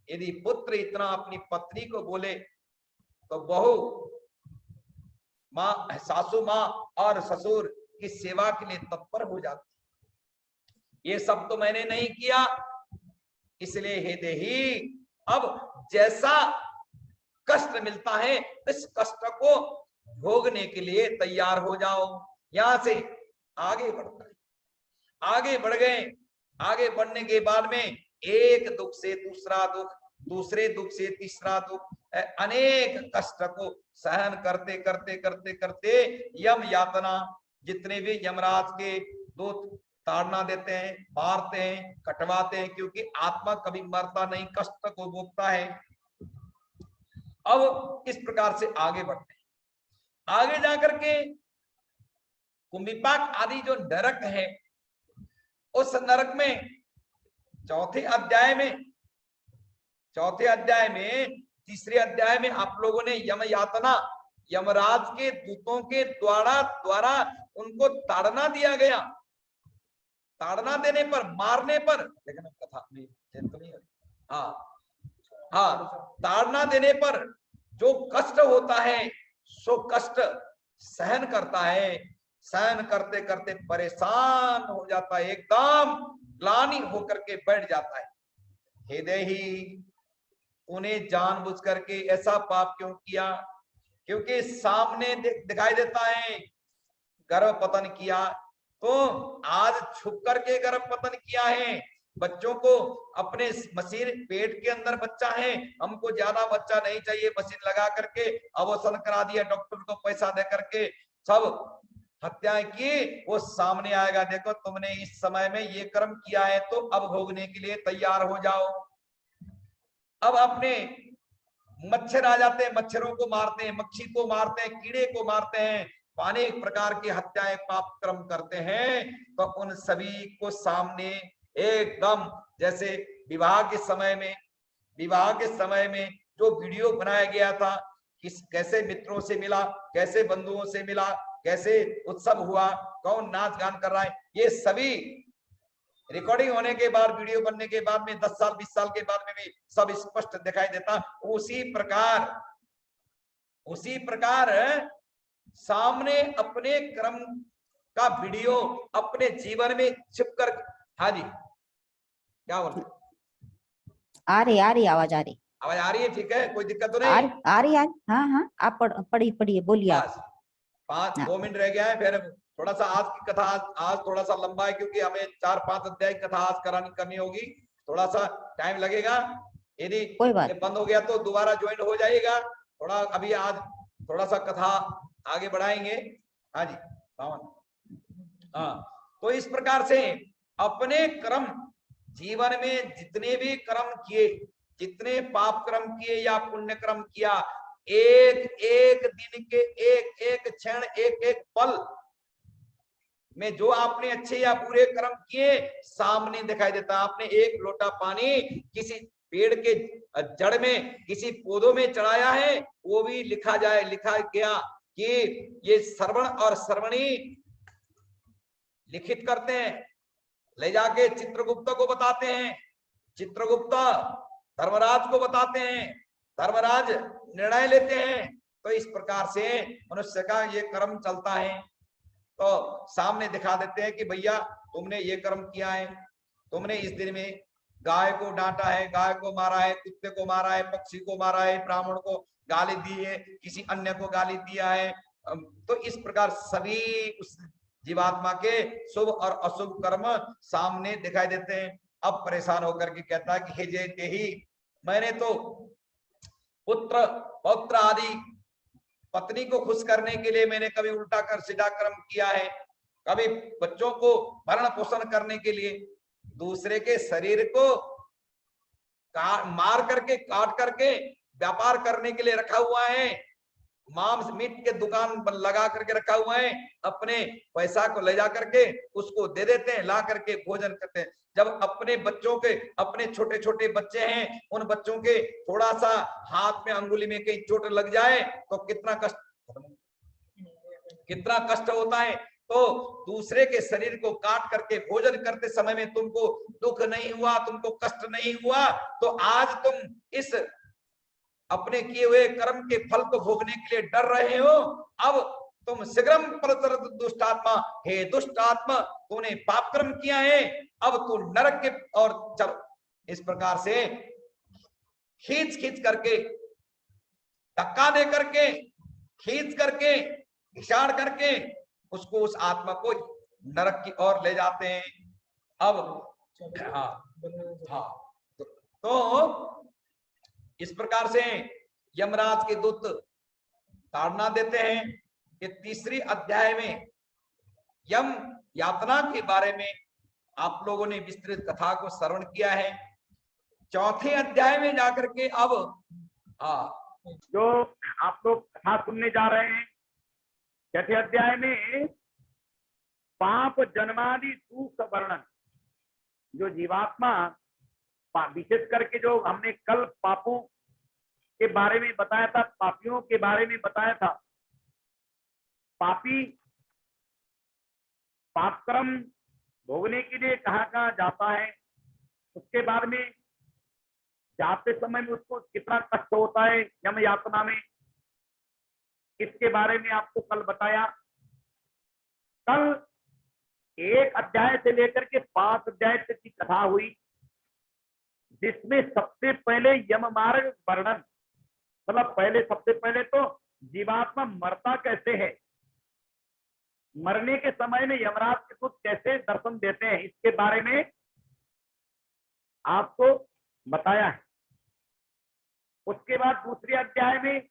यदि पुत्र इतना अपनी पत्नी को बोले तो बहू, माँ, सासू माँ और ससुर की सेवा के लिए तत्पर हो जाती। ये सब तो मैंने नहीं किया, इसलिए हे देही, अब जैसा कष्ट मिलता है इस कष्ट को भोगने के लिए तैयार हो जाओ। यहां से आगे बढ़ता है, आगे बढ़ गए। आगे बढ़ने के बाद में एक दुख से दूसरा दुख, दूसरे दुख से तीसरा दुख, अनेक कष्ट को सहन करते करते करते करते यम यातना, जितने भी यमराज के दूत ताड़ना देते हैं, मारते हैं, कटवाते हैं, क्योंकि आत्मा कभी मरता नहीं, कष्ट को भोगता है। अब इस प्रकार से आगे बढ़ते हैं। आगे जाकर के कुंभिपाक आदि जो नरक है, उस नरक में चौथे अध्याय में तीसरे अध्याय में आप लोगों ने यम यातना, यमराज के दूतों के द्वारा उनको ताड़ना दिया गया। ताड़ना देने पर, मारने पर, लेकिन कथा नहीं, हाँ, ताड़ना देने पर जो कष्ट होता है सो कष्ट सहन करता है। सहन करते करते परेशान हो जाता है, एकदम ग्लानि होकर के बैठ जाता है। हे देही, तूने जानबूझ करके ऐसा पाप क्यों किया? क्योंकि सामने दिखाई देता है गर्भ पतन किया, तो आज छुप करके गर्भ पतन किया है। बच्चों को अपने मशीन, पेट के अंदर बच्चा है, हमको ज्यादा बच्चा नहीं चाहिए, मशीन लगा करके अवसान करा दिया, डॉक्टर को पैसा दे करके सब हत्याएं की। वो सामने आएगा, देखो तुमने इस समय में ये कर्म किया है, तो अब भोगने के लिए तैयार हो जाओ। अब अपने मच्छर आ जाते हैं, मच्छरों को मारते हैं, मक्खी को मारते हैं, कीड़े को मारते हैं, अनेक प्रकार की हत्याएं पाप कर्म करते हैं। तो उन सभी को सामने एकदम, जैसे विवाह के समय में जो वीडियो बनाया गया था, कैसे मित्रों से मिला, कैसे बंधुओं से मिला, कैसे उत्सव हुआ, कौन नाच गान कर रहा है, ये सभी रिकॉर्डिंग होने के बाद, वीडियो बनने के बाद में 10 साल 20 साल के बाद में भी सब स्पष्ट दिखाई देता। उसी प्रकार सामने अपने कर्म का वीडियो अपने जीवन में छिपकर। हाँ जी, क्या बोलते? आ रही आवाज आ रही है? ठीक है, कोई दिक्कत तो नहीं? आ रही। हाँ आप पढ़िए बोलिए आप। 2 मिनट रह गया है, फिर थोड़ा सा आज की कथा आज थोड़ा सा लंबा है, क्योंकि हमें 4-5 अध्याय कथा आज करनी होगी, थोड़ा सा टाइम लगेगा। यदि कोई बात बंद हो गया तो दोबारा ज्वाइन हो जाएगा। थोड़ा अभी आज थोड़ा सा कथा आगे बढ़ाएंगे। हाँ जी पावन। हाँ, तो इस प्रकार से अपने कर्म, जीवन में जितने भी कर्म किए, जितने पाप कर्म किए या पुण्य कर्म किया, एक एक दिन के एक एक क्षण, एक एक पल में जो आपने अच्छे या बुरे कर्म किए सामने दिखाई देता। आपने एक लोटा पानी किसी पेड़ के जड़ में, किसी पौधों में चढ़ाया है, वो भी लिखा गया कि ये श्रवण और श्रवणी लिखित करते हैं, ले जाके चित्रगुप्त को बताते हैं, चित्रगुप्त धर्मराज को बताते हैं, धर्मराज निर्णय लेते हैं। तो इस प्रकार से मनुष्य का ये कर्म चलता है, तो सामने दिखा देते हैं कि भैया तुमने ये कर्म किया है, तुमने इस दिन में गाय को डांटा है, गाय को मारा है, कुत्ते को मारा है, पक्षी को मारा है, ब्राह्मण को गाली दी है, किसी अन्य को गाली दिया है। तो इस प्रकार सभी उस जीवात्मा के शुभ और अशुभ कर्म सामने दिखाई देते हैं। अब परेशान होकर के कहता है कि हे जय ही, मैंने तो पुत्र पौत्र आदि पत्नी को खुश करने के लिए मैंने कभी उल्टा कर सीधा कर्म किया है, कभी बच्चों को भरण पोषण करने के लिए दूसरे के शरीर को मार करके काट करके व्यापार करने के लिए रखा हुआ है, मांस मीट के दुकान लगा करके रखा हुआ है, अपने पैसा को ले जा करके उसको दे देते हैं, ला करके भोजन करते हैं। जब अपने बच्चों के, अपने छोटे छोटे बच्चे हैं, उन बच्चों के थोड़ा सा हाथ में अंगुली में कहीं चोट लग जाए तो कितना कष्ट होता है। तो दूसरे के शरीर को काट करके भोजन करते समय में तुमको दुख नहीं हुआ, तुमको कष्ट नहीं हुआ, तो आज तुम इस अपने किए हुए कर्म के फल को भोगने के लिए डर रहे हो। अब तुम शीघ्रम प्रचरत दुष्टात्मा, हे दुष्ट आत्मा, तूने पाप कर्म किया है, अब तू नरक के और चलो। इस प्रकार से खींच करके, धक्का दे करके, खींच करके, घिसाड़ करके उसको, उस आत्मा को नरक की ओर ले जाते हैं। अब तो इस प्रकार से यमराज के दूत ताड़ना देते हैं कि 3री अध्याय में यम यातना के बारे में आप लोगों ने विस्तृत कथा को श्रवण किया है। 4थे अध्याय में जाकर के अब जो आप लोग कथा सुनने जा रहे हैं, 6थे अध्याय में पाप जन्मादि दुख वर्णन, जो जीवात्मा विशेष करके जो हमने कल पापों के बारे में बताया था, पापियों के बारे में बताया था, पापी पाप कर्म भोगने के लिए कहाँ जाता है, उसके बाद में जाते समय में उसको कितना कष्ट होता है यम यातना में, इसके बारे में आपको कल बताया। कल 1 अध्याय से लेकर के 5 अध्याय तक की कथा हुई, जिसमें सबसे पहले यम मार्ग वर्णन, मतलब पहले सबसे पहले तो जीवात्मा मरता कैसे है, मरने के समय में यमराज के दूत कैसे दर्शन देते हैं, इसके बारे में आपको बताया है। उसके बाद दूसरे अध्याय में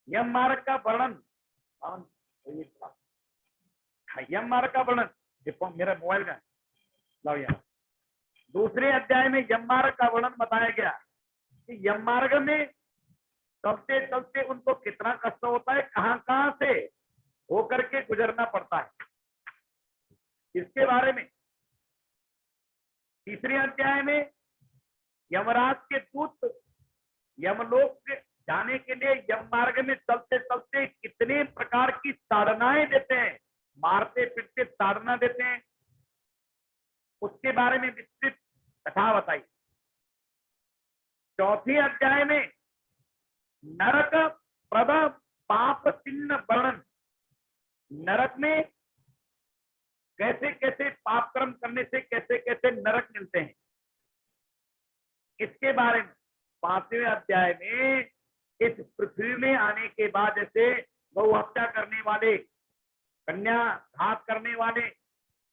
यम मार्ग का वर्णन, यम मार्ग का वर्णन, देखो मेरा मोबाइल का लाओ यार, दूसरे अध्याय में यम मार्ग का वर्णन बताया गया कि यम मार्ग में चलते चलते उनको कितना कष्ट होता है, कहां कहां से होकर के गुजरना पड़ता है, इसके बारे में तीसरे अध्याय में यमराज के दूत यमलोक जाने के लिए यम मार्ग में चलते चलते कितने प्रकार की ताड़नाएं देते हैं, मारते पीटते ताड़ना देते हैं, उसके बारे में विस्तृत कथा बताई। चौथे अध्याय में नरक प्रद पाप चिन्ह वर्णन, नरक में कैसे कैसे पाप कर्म करने से कैसे कैसे नरक मिलते हैं, इसके बारे में 5वें अध्याय में इस पृथ्वी में आने के बाद जैसे गौ हत्या करने वाले, कन्या घात करने वाले,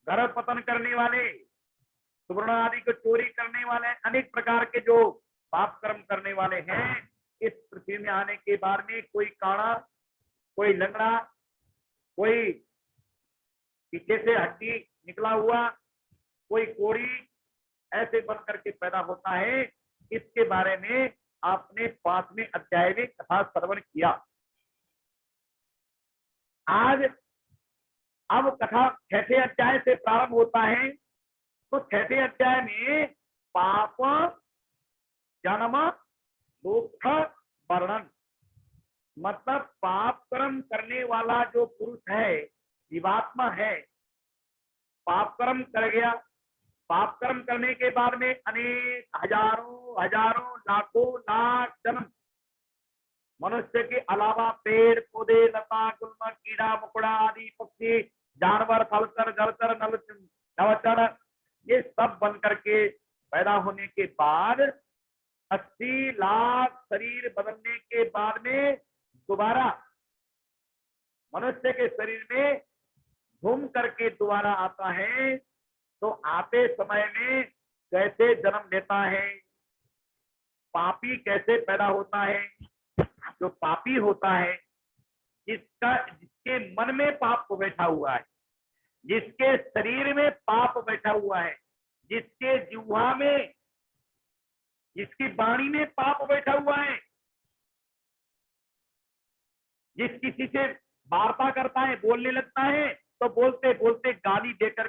गर्भ पतन करने वाले, सुवर्ण आदि को चोरी करने वाले, अनेक प्रकार के जो पाप कर्म करने वाले हैं, इस पृथ्वी में आने के बाद में कोई काड़ा, कोई लंगड़ा, कोई पीछे से हड्डी निकला हुआ, कोई कोड़ी, ऐसे बन करके पैदा होता है। इसके बारे में आपने 5वें अध्याय में कथा श्रवण किया। आज अब कथा 6ठे अध्याय से प्रारंभ होता है, तो 6ठे अध्याय में पाप जन्म दुख वर्णन, मतलब पाप कर्म करने वाला जो पुरुष है, जीवात्मा है, पाप कर्म कर गया, पाप कर्म करने के बाद में अनेक हजारों हजारों लाखों लाख जन्म मनुष्य के अलावा पेड़ पौधे, लता गुल्म, कीड़ा मकोड़ा आदि पक्षी, जानवर, थलचर, जलचर, नवचर, ये सब बन करके पैदा होने के बाद 80 लाख शरीर बदलने के बाद में दोबारा मनुष्य के शरीर में घूम करके दोबारा आता है। तो आते समय में कैसे जन्म लेता है, पापी कैसे पैदा होता है, जो पापी होता है, जिसके मन में पाप बैठा हुआ है, जिसके शरीर में पाप बैठा हुआ है, जिसके जिह्वा में, जिसकी वाणी में पाप बैठा हुआ है, जिस किसी से वार्ता करता है, बोलने लगता है, तो बोलते बोलते गाली देकर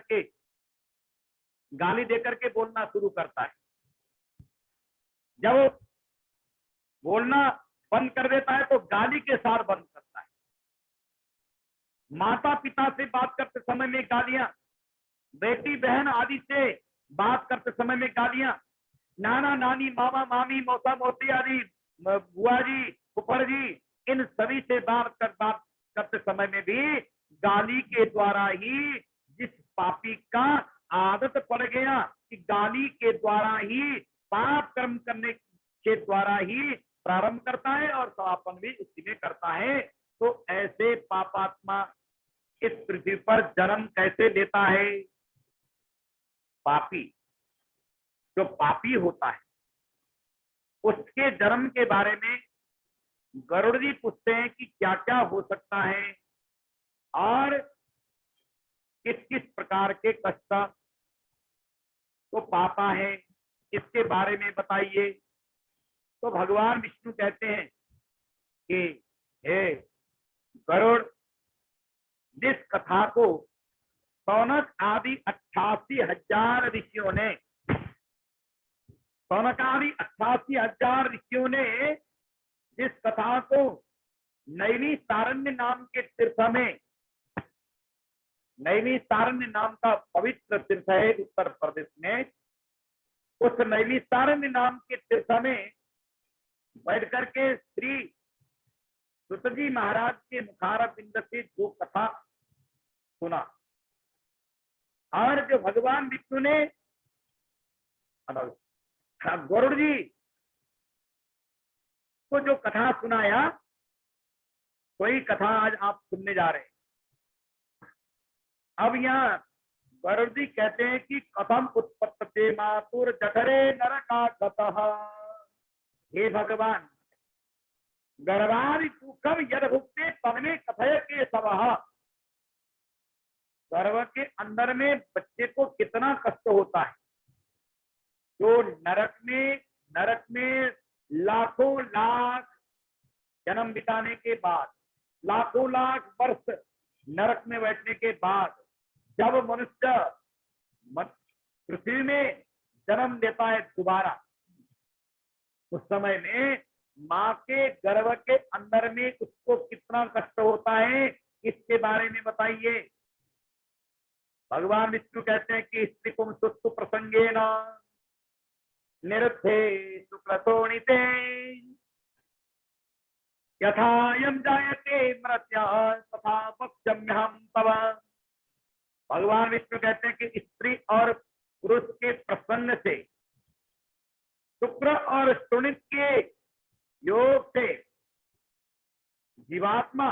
के बोलना शुरू करता है। जब बोलना बंद कर देता है तो गाली के साथ बंद करता है। माता पिता से बात करते समय में गालियां, बेटी बहन आदि से बात करते समय में गालियां, नाना नानी, मामा मामी, मौसा मौसी आदि, बुआ जी, फुफड़ जी, इन सभी से बात करते समय में भी गाली के द्वारा ही, जिस पापी का आदत पड़ गया कि गाली के द्वारा ही, पाप कर्म करने के द्वारा ही प्रारंभ करता है और समापन भी उसी में करता है। तो ऐसे पापात्मा इस पृथ्वी पर जन्म कैसे लेता है? पापी, जो पापी होता है उसके जन्म के बारे में गरुड़ जी पूछते हैं कि क्या क्या हो सकता है और किस किस प्रकार के कष्ट तो पापा है, इसके बारे में बताइए। तो भगवान विष्णु कहते हैं कि हे गरुड़, जिस कथा को सौनक आदि 88,000 ऋषियों ने, सौनक आदि 88,000 ऋषियों ने जिस कथा को नैमिषारण्य नाम के तीर्थ में, नैमिषारण्य नाम का पवित्र तीर्थ है उत्तर प्रदेश में, उस नैमिषारण्य नाम के तीर्थ में बैठ करके श्री सुत जी महाराज के मुखारबिंद से जो कथा सुना। और जो भगवान विष्णु ने गरुड़ जी को जो कथा सुनाया, वही कथा आज आप सुनने जा रहे हैं। अब यहाँ गरुड़ जी कहते हैं कि कथम उत्पत्ते मातुर जठरे नरका गतः। हे भगवान, गर्भादि सुखम यद भुक्ते तन्मे कथय के सबह। गर्भ के अंदर में बच्चे को कितना कष्ट होता है। जो नरक में लाखों लाख जन्म बिताने के बाद, लाखों लाख वर्ष नरक में बैठने के बाद, जब मनुष्य पृथ्वी में जन्म लेता है दोबारा, उस समय में माँ के गर्भ के अंदर में उसको कितना कष्ट होता है, इसके बारे में बताइए। भगवान विष्णु कहते हैं कि स्त्री को सुस्तु प्रसंगे न निरुद्धे शुक्लशोणिते यथायम जायते मृत्या तथा वक्ष्यम्यहं तव। भगवान विष्णु कहते हैं कि स्त्री और पुरुष के प्रसंग से, शुक्र और शोणित के योग से जीवात्मा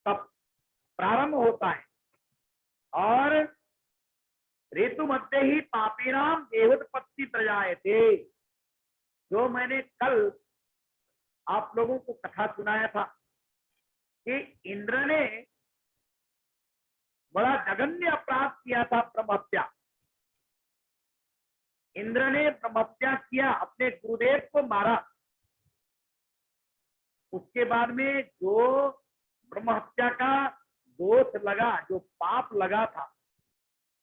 का प्रारंभ होता है और ऋतु मध्य ही पापीनाम देहोत्पत्ति प्रजायते। जो मैंने कल आप लोगों को कथा सुनाया था कि इंद्र ने बड़ा जघन्य अपराध किया था, ब्रह्महत्या। इंद्र ने ब्रह्महत्या किया, अपने गुरुदेव को मारा। उसके बाद में जो ब्रह्महत्या का दोष लगा, जो पाप लगा था,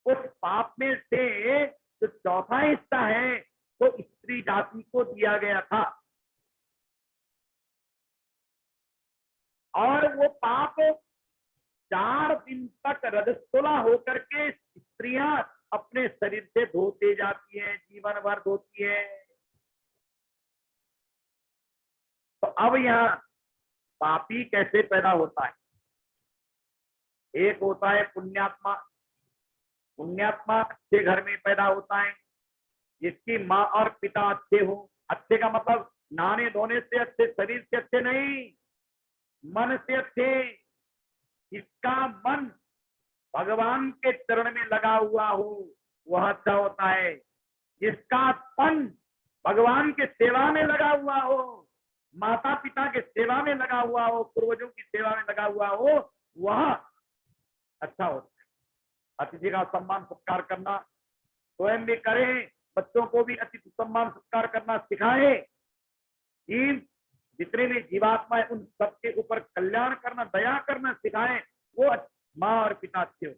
उस पाप में से जो चौथा हिस्सा है तो स्त्री जाति को दिया गया था। और वो पाप 4 दिन तक रजस्वला होकर के स्त्रियां अपने शरीर से धोते जाती हैं, जीवन भर धोती है। तो अब यहाँ पापी कैसे पैदा होता है? एक होता है पुण्यात्मा। पुण्यात्मा अच्छे घर में पैदा होता है, जिसकी माँ और पिता अच्छे हो। अच्छे का मतलब नहाने धोने से अच्छे, शरीर से अच्छे नहीं, मन से अच्छे। जिसका मन भगवान के चरण में लगा हुआ हो वह अच्छा होता है। जिसका तन भगवान के सेवा में लगा हुआ हो, माता पिता के सेवा में लगा हुआ हो, पूर्वजों की सेवा में लगा हुआ हो, वह अच्छा होता है। अतिथि का सम्मान सत्कार करना स्वयं भी करें, बच्चों को भी अतिथि सम्मान सत्कार करना सिखाएं। जितने भी जीवात्मा है उन सबके ऊपर कल्याण करना, दया करना सिखाएं। वो माँ और पिता अच्छे हो।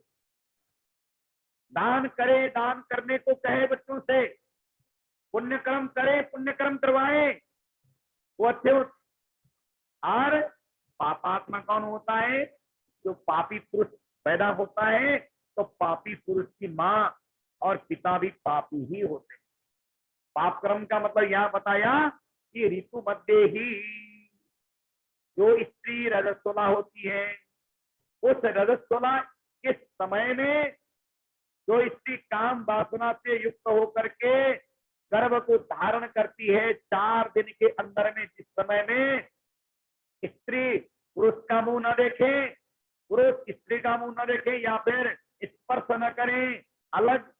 दान करे, दान करने को कहे बच्चों से। पुण्य कर्म करे, पुण्य कर्म करवाए, वो अच्छे हो। और पापात्मा कौन होता है? जो पापी पुरुष पैदा होता है, तो पापी पुरुष की माँ और पिता भी पापी ही होते हैं। पाप कर्म का मतलब यहाँ बताया कि ऋतु मध्य ही जो स्त्री रजस्वला होती है, उस रजस्वला के समय में जो स्त्री काम वासना से युक्त होकर के गर्भ को धारण करती है, 4 दिन के अंदर में, जिस समय में स्त्री पुरुष का मुंह न देखे, पुरुष स्त्री का मुंह न देखे, या फिर स्पर्श न करें, अलग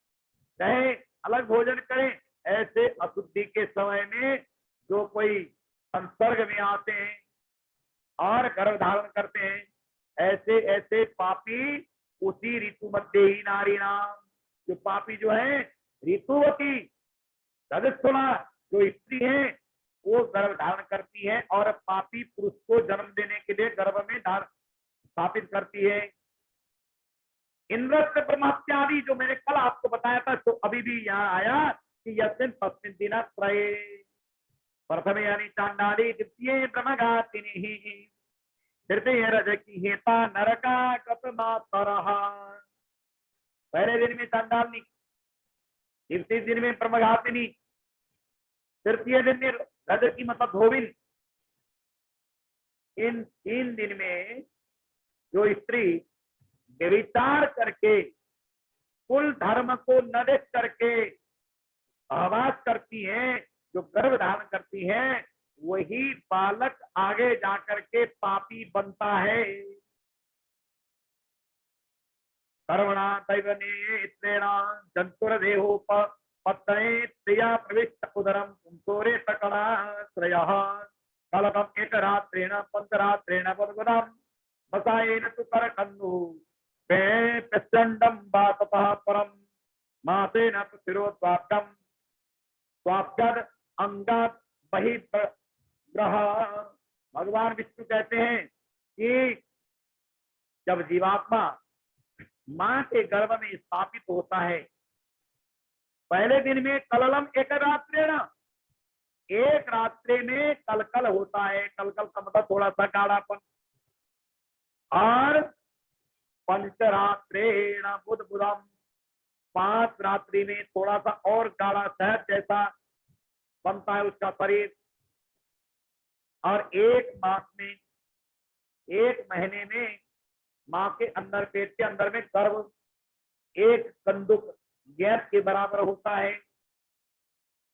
रहे, अलग भोजन करें, ऐसे अशुद्धि के समय में जो कोई संसर्ग में आते हैं और गर्भ धारण करते हैं, ऐसे ऐसे पापी उसी ऋतु मध्य ही नारी नाम। जो पापी जो है ऋतुवती रजस्वला जो स्त्री है, वो गर्भ धारण करती है और पापी पुरुष को जन्म देने के लिए गर्भ में स्थापित करती है। इंद्रस्थ ब्रह्महत्या आदि जो मैंने कल आपको बताया था, तो अभी भी यहाँ आया कि यस्मिन् तस्मिन् दिनत्रये प्रथमे यानी चांडाली, द्वितीये ब्रह्मघातिनी, तृतीये रजकी हेता नरका गतमातरः। पहले दिन में चांडालनी, द्वितीय दिन में ब्रह्मघातिनी, तृतीय दिन में रजकी मतलब धोबिन। इन 3 दिन में जो स्त्री व्यभिचार करके कुल धर्म को न देख करके सहवास करती हैं, जो गर्भ धारण करती हैं, वही बालक आगे जाकर के पापी बनता है। कर्मणा दैवनेत्रेण जंतुर्देहोपपत्तये प्रिया प्रविष्ट उदरम पुंसोरे सकलाश्रयः कलकम् एकरात्रेण पंचरात्रेण वदगुणम् मसायेन तु करकन्नुः प्रचंडम बाततः परम मासेन शिरोद्वाक्यम स्वाप्यद अंगात बहिर्ग्रह। भगवान विष्णु कहते हैं कि जब जीवात्मा मां के गर्भ में स्थापित होता है, पहले दिन में कललम एक रात्रेण, एक रात्रि में कलकल होता है। कलकल का मतलब थोड़ा सा गाढ़ापन। और पंचरात्रेण बुधबुधम, 5 रात्रि में थोड़ा सा और गाढ़ा शहद जैसा बनता है उसका शरीर। और 1 मास में, 1 महीने में मां के अंदर, पेट के अंदर में गर्भ 1 कंदुक गैस के बराबर होता है।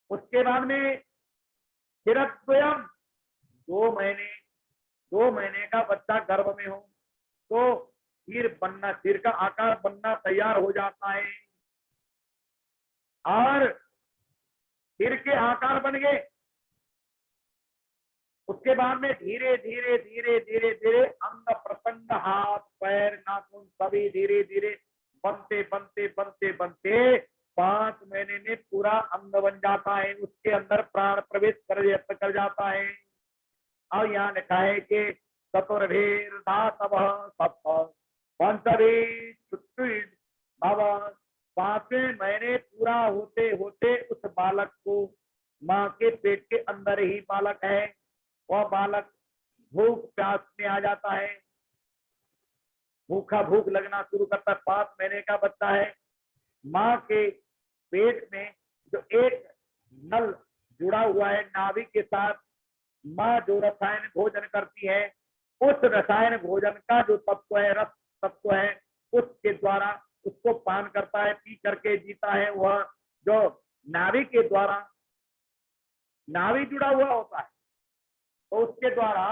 उसके बाद में फिर स्वयं 2 महीने का बच्चा गर्भ में हो तो सिर बनना, सिर का आकार बनना तैयार हो जाता है। और सिर के आकार बन गए, उसके बाद में धीरे धीरे धीरे धीरे धीरे अंग प्रत्यंग, हाथ पैर नाखून सभी धीरे धीरे बनते बनते बनते बनते 5 महीने में पूरा अंग बन जाता है। उसके अंदर प्राण प्रवेश कर जाता है। और यहाँ लिखा है कि चतुर्भीर धातवः सप्त पंचभी भव। 5वें महीने पूरा होते होते उस बालक को, माँ के पेट के अंदर ही बालक है, वह बालक भूख प्यास में आ जाता है, भूख लगना शुरू करता है। 5 महीने का बच्चा है, माँ के पेट में जो एक नल जुड़ा हुआ है नाभि के साथ, माँ जो रसायन भोजन करती है, उस रसायन भोजन का जो तत्व है, रस तत्व है, उसके द्वारा उसको पान करता है, पी करके जीता है। वह जो नाभि के द्वारा, नाभि जुड़ा हुआ होता है, तो उसके द्वारा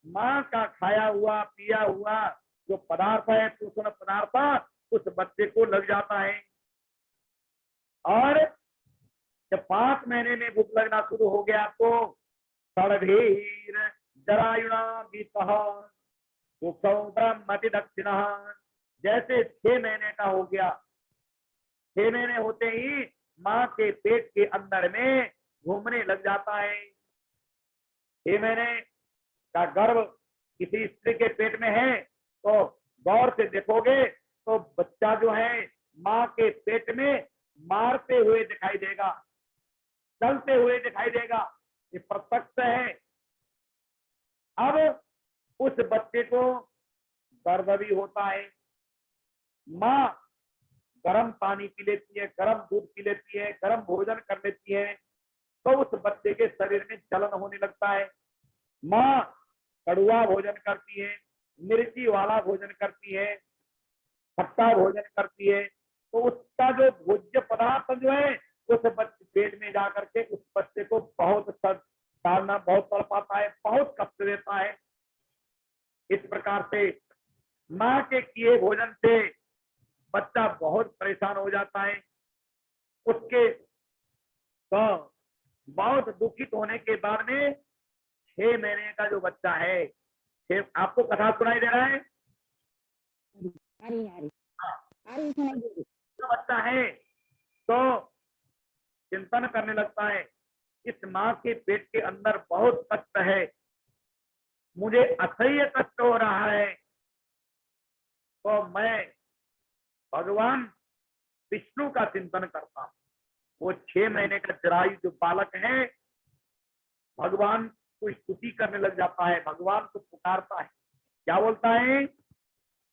माँ का खाया हुआ पिया हुआ जो पदार्थ है, पोषण पदार्थ, उस बच्चे को लग जाता है। और जब 5 महीने में भूख लगना शुरू हो गया तो षड्भीर जरायुणा बीतः ब्रह्मति दक्षिणा, जैसे 6 महीने का हो गया, 6 महीने होते ही माँ के पेट के अंदर में घूमने लग जाता है। 6 महीने का गर्भ किसी स्त्री के पेट में है तो गौर से देखोगे तो बच्चा जो है माँ के पेट में मारते हुए दिखाई देगा, चलते हुए दिखाई देगा, ये प्रत्यक्ष है। अब उस बच्चे को गर्भ भी होता है, माँ गर्म पानी पी लेती है, गर्म दूध पी लेती है, गर्म भोजन कर लेती है, तो उस बच्चे के शरीर में जलन होने लगता है। माँ कड़ुआ भोजन करती है, मिर्ची वाला भोजन करती है, खट्टा भोजन करती है, तो उसका जो भोज्य पदार्थ जो है उस बच्चे पेट में जाकर के उस बच्चे को बहुत डालना, बहुत तड़पाता है, बहुत कष्ट देता है। इस प्रकार से माँ के किए भोजन से बच्चा बहुत परेशान हो जाता है। उसके तो बहुत दुखित होने के बाद में 6 महीने का जो बच्चा है, आपको कथा सुनाई दे रहा है? जो बच्चा है तो चिंतन करने लगता है, इस माँ के पेट के अंदर बहुत कष्ट है, मुझे असह्य कष्ट हो रहा है, तो मैं भगवान विष्णु का चिंतन करता हूँ। वो 6 महीने का जरायु जो बालक है, भगवान को स्तुति करने लग जाता है, भगवान को पुकारता है। क्या बोलता है?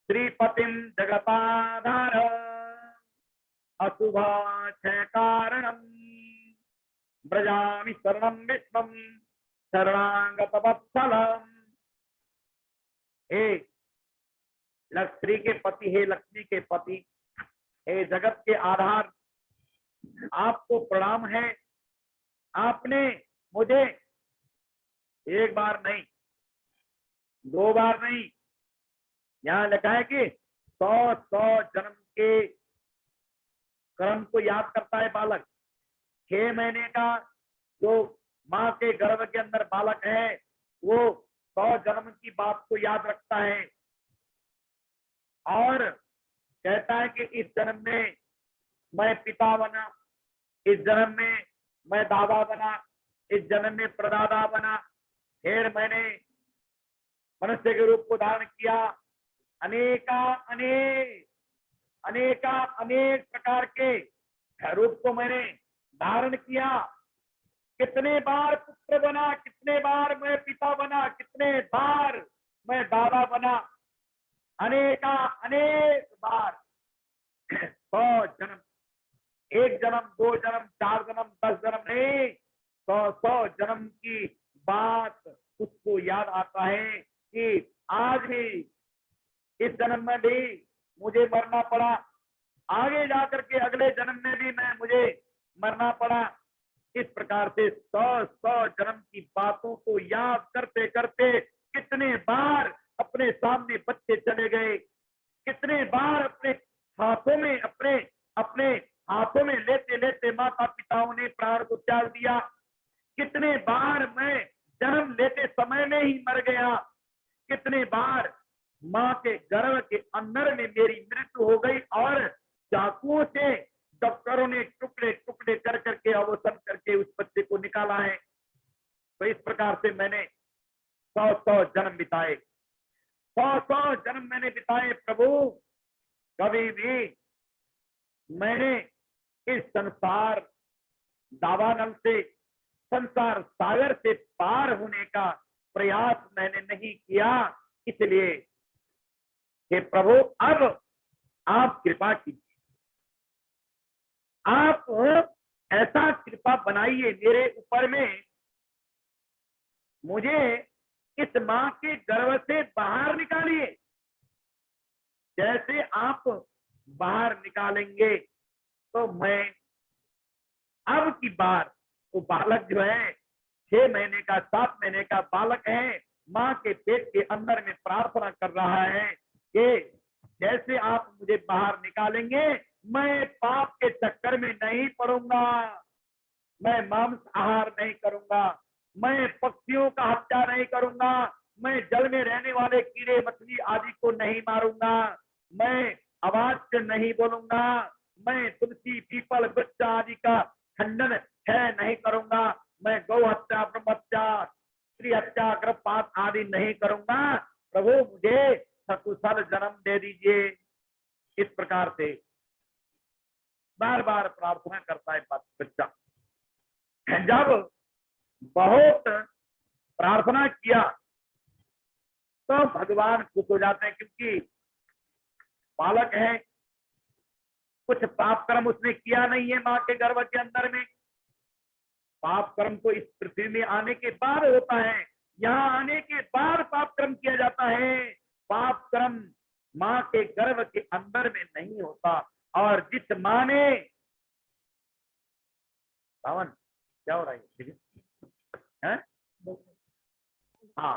श्रीपतिम जगताधार अशुभाक्षय कारणम ब्रजामि शरणम विश्वम शरणागत वत्सलम। हे स्त्री के पति, हे लक्ष्मी के पति, हे जगत के आधार, आपको प्रणाम है। आपने मुझे एक बार नहीं, 2 बार नहीं, यहाँ लिखा है कि 100 जन्म के कर्म को याद करता है बालक। 6 महीने का जो माँ के गर्भ के अंदर बालक है वो 100 जन्म की बात को याद रखता है और कहता है कि इस जन्म में मैं पिता बना, इस जन्म में मैं दादा बना, इस जन्म में प्रदादा बना, फिर मैंने मनुष्य के रूप को धारण किया, अनेक प्रकार के रूप को मैंने धारण किया। कितने बार पुत्र बना, कितने बार मैं पिता बना, कितने बार मैं दादा बना, अनेक बार। 100 जन्म, 1 जन्म, 2 जन्म, 4 जन्म, 10 जन्म नहीं, 100 जन्म की बात उसको याद आता है कि आज भी, इस जन्म में भी मुझे मरना पड़ा, आगे जाकर के अगले जन्म में भी मुझे मरना पड़ा। इस प्रकार से 100 जन्म की बातों को याद करते करते कितने बार अपने सामने बच्चे चले गए, कितने बार अपने हाथों में लेते लेते माता पिताओं ने प्राण को त्याग दिया, कितने बार मैं जन्म लेते समय में ही मर गया, कितने बार माँ के गर्भ के अंदर में मेरी मृत्यु हो गई और चाकुओं से डॉक्टरों ने टुकड़े टुकड़े कर करके अवसान करके उस बच्चे को निकाला है। तो इस प्रकार से मैंने 100 जन्म बिताए, 100 जन्म मैंने बिताए प्रभु। कभी भी मैंने इस संसार दावानल से, संसार सागर से पार होने का प्रयास मैंने नहीं किया। इसलिए हे प्रभु, अब आप कृपा कीजिए, आप ऐसा कृपा बनाइए मेरे ऊपर में, मुझे इस मां के गर्भ से बाहर निकालिए। जैसे आप बाहर निकालेंगे तो मैं अब की बार, वो बालक जो है 6 महीने का, 7 महीने का बालक है, मां के पेट के अंदर में प्रार्थना कर रहा है कि जैसे आप मुझे बाहर निकालेंगे मैं पाप के चक्कर में नहीं पड़ूंगा, मैं मांस आहार नहीं करूंगा, मैं पक्षियों का हत्या नहीं करूंगा, मैं जल में रहने वाले कीड़े मछली आदि को नहीं मारूंगा, मैं अवाच्य नहीं बोलूंगा, मैं तुलसी पीपल वृक्ष आदि का खंडन क्षय नहीं करूंगा, मैं गौ हत्या, ब्रह्म हत्या, स्त्री हत्या, गर्भपात आदि नहीं करूंगा। प्रभु मुझे सकुशल जन्म दे दीजिए। इस प्रकार से बार बार प्रार्थना करता है बच्चा। जब बहुत प्रार्थना किया तो भगवान खुश हो जाते हैं, क्योंकि बालक है, कुछ पाप कर्म उसने किया नहीं है मां के गर्भ के अंदर में। पाप कर्म तो इस पृथ्वी में आने के बाद होता है, यहाँ आने के बाद पाप कर्म किया जाता है। पाप कर्म मां के गर्भ के अंदर में नहीं होता। और जिस मां ने, पावन क्या हो रहा है, ठीक है? हाँ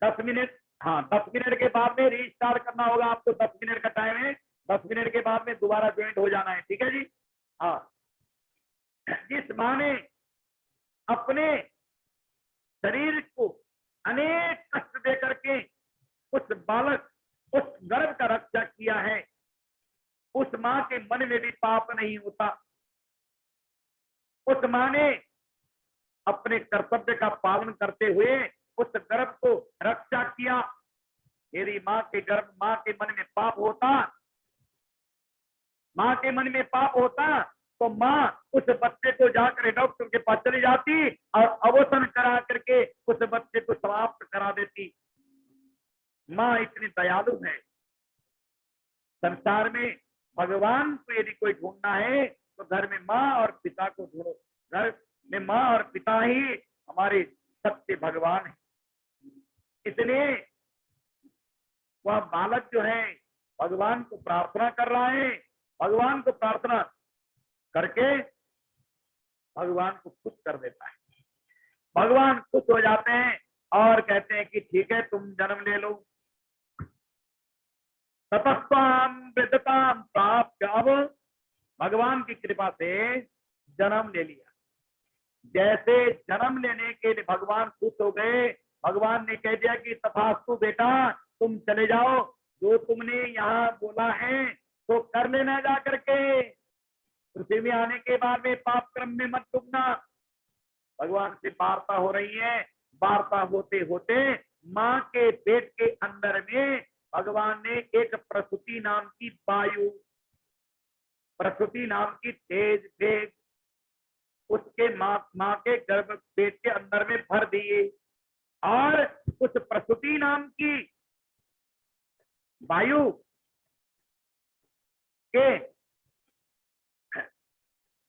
10 मिनट, हाँ 10 मिनट के बाद में रीस्टार्ट करना होगा आपको। 10 मिनट का टाइम है, 10 मिनट के बाद में दोबारा ज्वाइंट हो जाना है, ठीक है जी। हाँ, जिस मां ने अपने शरीर को अनेक कष्ट दे करके उस बालक, उस गर्भ का रक्षा किया है, उस मां के मन में भी पाप नहीं होता। उस मां ने अपने कर्तव्य का पालन करते हुए उस गर्भ को रक्षा किया। यदि मां के गर्भ, मां के मन में पाप होता, मां के मन में पाप होता तो मां उस बच्चे को जाकर डॉक्टर के पास चली जाती और अवसान करा करके उस बच्चे को समाप्त करा देती। मां इतनी दयालु है। संसार में भगवान को यदि कोई ढूंढना है तो घर में मां और पिता को ढूंढो। घर में मां और पिता ही हमारे सत्य भगवान है। इसलिए वह बालक जो है भगवान को प्रार्थना कर रहा है, भगवान को प्रार्थना करके भगवान को खुश कर देता है। भगवान खुश हो जाते हैं और कहते हैं कि ठीक है तुम जन्म ले लो। तपस्वाम वृद्धताम प्राप्त, अब भगवान की कृपा से जन्म ले लिया। जैसे जन्म लेने के लिए भगवान खुश हो गए, भगवान ने कह दिया कि तथास्तु बेटा तुम चले जाओ, जो तुमने यहाँ बोला है तो कर लेना जा करके, पृथ्वी में आने के बाद में पाप क्रम में मत डूबना। भगवान से वार्ता हो रही है, वार्ता होते होते माँ के पेट के अंदर में भगवान ने एक प्रसूति नाम की वायु, प्रसूति नाम की तेज वेग उसके माँ के गर्भ पेट के अंदर में भर दिए, और उस प्रसूति नाम की वायु के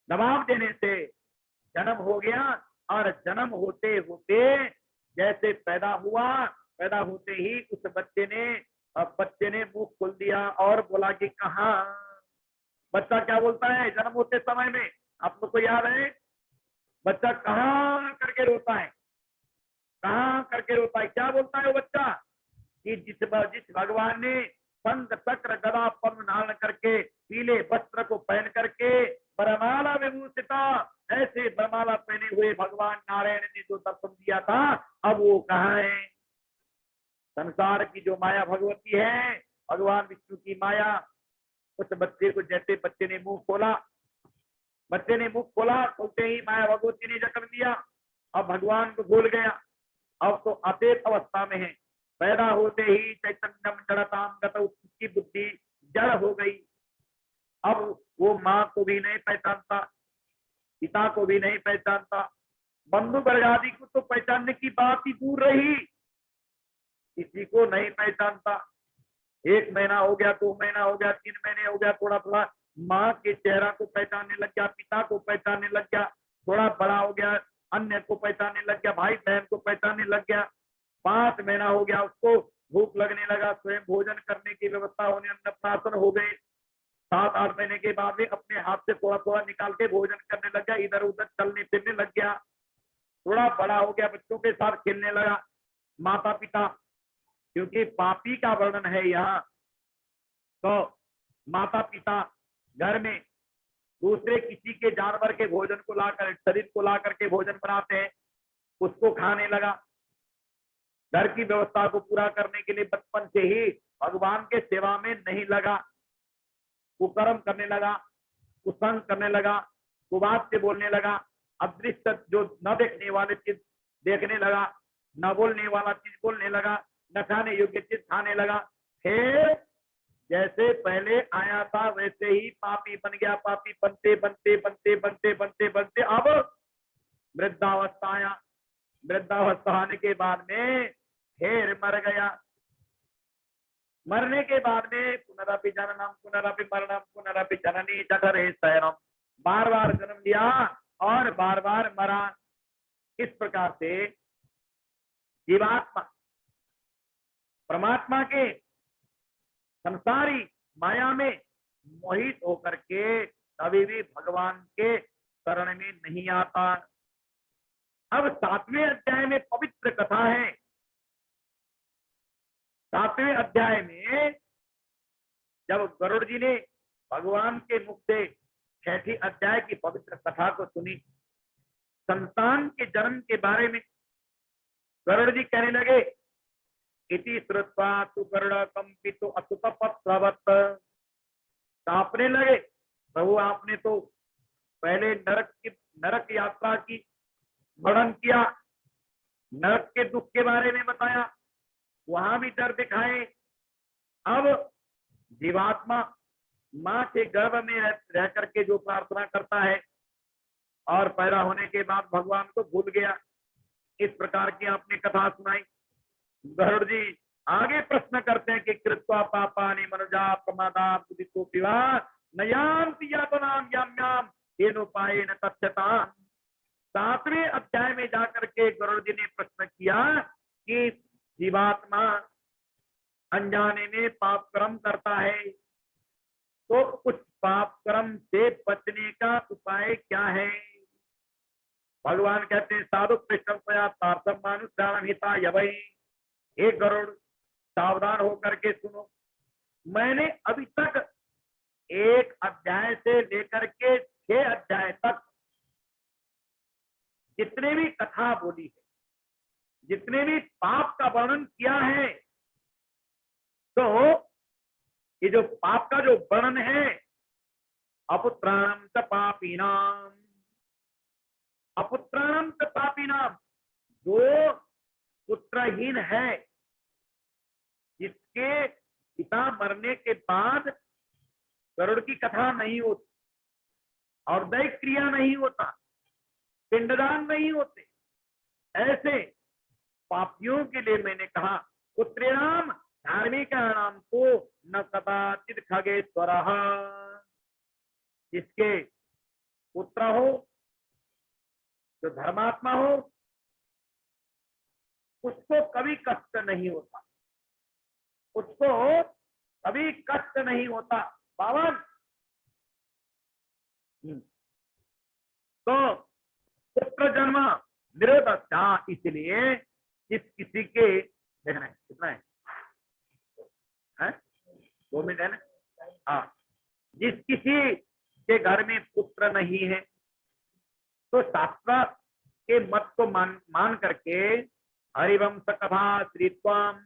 दबाव देने से जन्म हो गया। और जन्म होते होते जैसे पैदा हुआ, पैदा होते ही उस बच्चे ने मुंह खोल दिया और बोला कि कहाँ। बच्चा क्या बोलता है जन्म होते समय में, आप लोग को याद है? बच्चा कहाँ करके रोता है, कहाँ करके रोता है, क्या बोलता है वो बच्चा? कि जिस भगवान ने शंख चक्र गदा पद्म धारण करके पीले वस्त्र को पहन करके बरमाला विभूषिता, ऐसे बरमाला पहने हुए भगवान नारायण ने जो दर्शन दिया था, अब वो कहाँ है? संसार की जो माया भगवती है, भगवान विष्णु की माया, उस बच्चे को जैसे बच्चे ने मुंह खोला, बच्चे ने मुंह खोला, खोलते ही माया भगवती ने जकड़ दिया। अब भगवान को भूल गया, अब तो अचेत अवस्था में है। पैदा होते ही चैतन्यम जड़ताम गत, उसकी बुद्धि जड़ हो गई। अब वो माँ को भी नहीं पहचानता, पिता को भी नहीं पहचानता, बंधु वर्ग आदि को तो पहचानने की बात ही दूर रही, किसी को नहीं पहचानता। 1 महीना हो गया, 2 महीना हो गया, 3 महीने हो गया, थोड़ा थोड़ा माँ के चेहरा को पहचानने लग गया, पिता को पहचानने लग गया, थोड़ा बड़ा हो गया, अन्य को पहचानने लग गया, भाई बहन को पहचानने लग गया। 5 महीना हो गया, उसको भूख लगने लगा, स्वयं भोजन करने की व्यवस्था होने, अन्नप्राशन हो गए। 7-8 महीने के बाद में अपने हाथ से थोड़ा थोड़ा निकाल के भोजन करने लग गया, इधर उधर चलने फिरने लग गया, थोड़ा बड़ा हो गया, बच्चों के साथ खेलने लगा। माता पिता, क्योंकि पापी का वर्णन है यहाँ, तो माता पिता घर में दूसरे किसी के जानवर के भोजन को लाकर, शरीर को ला करके भोजन बनाते हैं, उसको खाने लगा। घर की व्यवस्था को पूरा करने के लिए बचपन से ही भगवान के सेवा में नहीं लगा, कुकर्म करने लगा, कुसंग करने लगा, कुबात से बोलने लगा, अदृश्य जो न देखने वाले चीज देखने लगा, न बोलने वाला चीज बोलने लगा, न खाने योग्य चीज खाने लगा। फिर जैसे पहले आया था वैसे ही पापी बन गया, पापी बनते बनते बनते बनते बनते बनते अब वृद्धावस्था आया। वृद्धावस्था आने के बाद में फिर मर गया। मरने के बाद में पुनरपि जननम पुनरपि मरणम पुनरपि जननी जठरे शयनम, बार बार जन्म लिया और बार बार मरा। इस प्रकार से जीवात्मा परमात्मा के संसारी माया में मोहित होकर के कभी भी भगवान के शरण में नहीं आता। अब 7वें अध्याय में पवित्र कथा है। 7वें अध्याय में जब गरुड़ जी ने भगवान के मुख से 6ठी अध्याय की पवित्र कथा को सुनी, संतान के जन्म के बारे में गरुड़ जी कहने लगे, इति श्रुत्वा तु गरुड़ कंपितो अतुतपत्वत्, कांपने लगे, प्रभु आपने तो पहले नरक यात्रा की वर्णन किया, नरक के दुख के बारे में बताया, वहां भी डर दिखाए। अब जीवात्मा माँ के गर्भ में रह करके जो प्रार्थना करता है और पैदा होने के बाद भगवान को भूल गया, इस प्रकार की आपने कथा सुनाई। गरुड़ जी आगे प्रश्न करते हैं कि कृत्वा पापानि मनुजा प्रमादा बुद्धितो पिवा नयान्ति यातनाम याम्याम येनोपायेन तथ्यता। 7वें अध्याय में जाकर के गरुड़ जी ने प्रश्न किया कि जीवात्मा अनजाने में पाप कर्म करता है, तो उस पाप कर्म से बचने का उपाय क्या है? भगवान कहते हैं साधु प्रश्न मानुषाणहिता यवै, हे गरुड़ सावधान होकर के सुनो। मैंने अभी तक 1 अध्याय से लेकर के 6 अध्याय तक जितने भी कथा बोली है, जितने भी पाप का वर्णन किया है, तो ये जो पाप का जो वर्णन है, अपुत्राणम च पापीनाम, अपुत्राणम च पापीनाम, जो पुत्रहीन है, जिसके पिता मरने के बाद गरुड़ की कथा नहीं होती और दैव क्रिया नहीं होता, पिंडदान नहीं होते, ऐसे पापियों के लिए मैंने कहा पुत्रेणाम धार्मिकाणाम को न कदाचित खगेश्वर, जिसके पुत्र हो, जो धर्मात्मा हो, उसको कभी कष्ट नहीं होता, उसको कभी कष्ट नहीं होता। 52 तो पुत्र जन्म निरोधता, इसलिए जिस किसी के, देखना है कितना है 2 मिनट है ना, हाँ, जिस किसी के घर में पुत्र नहीं है, तो शास्त्र के मत को मान करके हरिवंश कथा श्रीत्वाम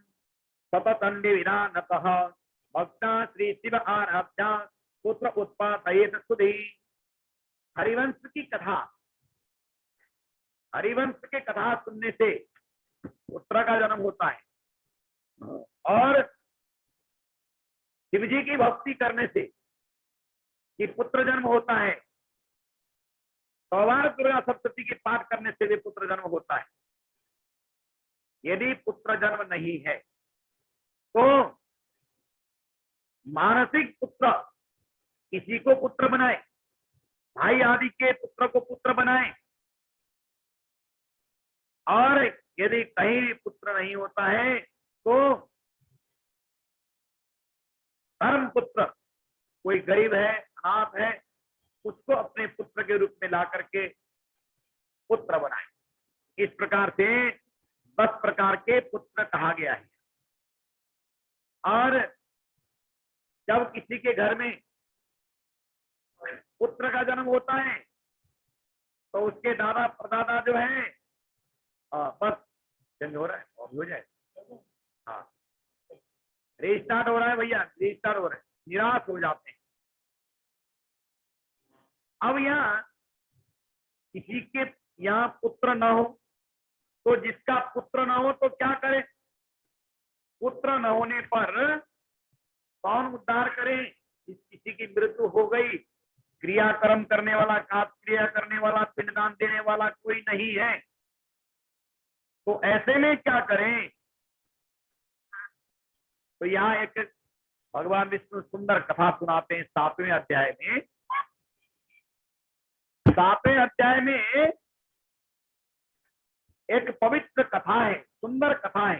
सततंडे विधानतः भक्ता श्री शिव आराध्या पुत्र उत्पादयेत सुधी। हरिवंश की कथा, हरिवंश के कथा सुनने से पुत्र का जन्म होता है, और शिव जी की भक्ति करने से कि पुत्र जन्म होता है, 100 बार दुर्गा सप्तशती की पाठ करने से भी पुत्र जन्म होता है। यदि पुत्र जन्म नहीं है तो मानसिक पुत्र किसी को पुत्र बनाए, भाई आदि के पुत्र को पुत्र बनाए, और यदि कहीं भी पुत्र नहीं होता है तो धर्म पुत्र, कोई गरीब है, अनाथ है, उसको अपने पुत्र के रूप में ला करके पुत्र बनाए। इस प्रकार से 10 प्रकार के पुत्र कहा गया है। और जब किसी के घर में पुत्र का जन्म होता है तो उसके दादा परदादा जो है, बस चेंज हो रहा है और हो जाए, हाँ रिस्टार्ट हो रहा है भैया, रिस्टार्ट हो रहा है, निराश हो जाते हैं। अब यहाँ किसी के यहाँ पुत्र न हो, तो जिसका पुत्र न हो तो क्या करे? पुत्र न होने पर कौन उद्धार करे? किसी की मृत्यु हो गई, क्रियाकर्म करने वाला, काट क्रिया करने वाला, पिंडदान देने वाला कोई नहीं है, तो ऐसे में क्या करें? तो यहाँ एक भगवान विष्णु सुंदर कथा सुनाते हैं 7वें अध्याय में। 7वें अध्याय में एक पवित्र कथा है, सुंदर कथा है।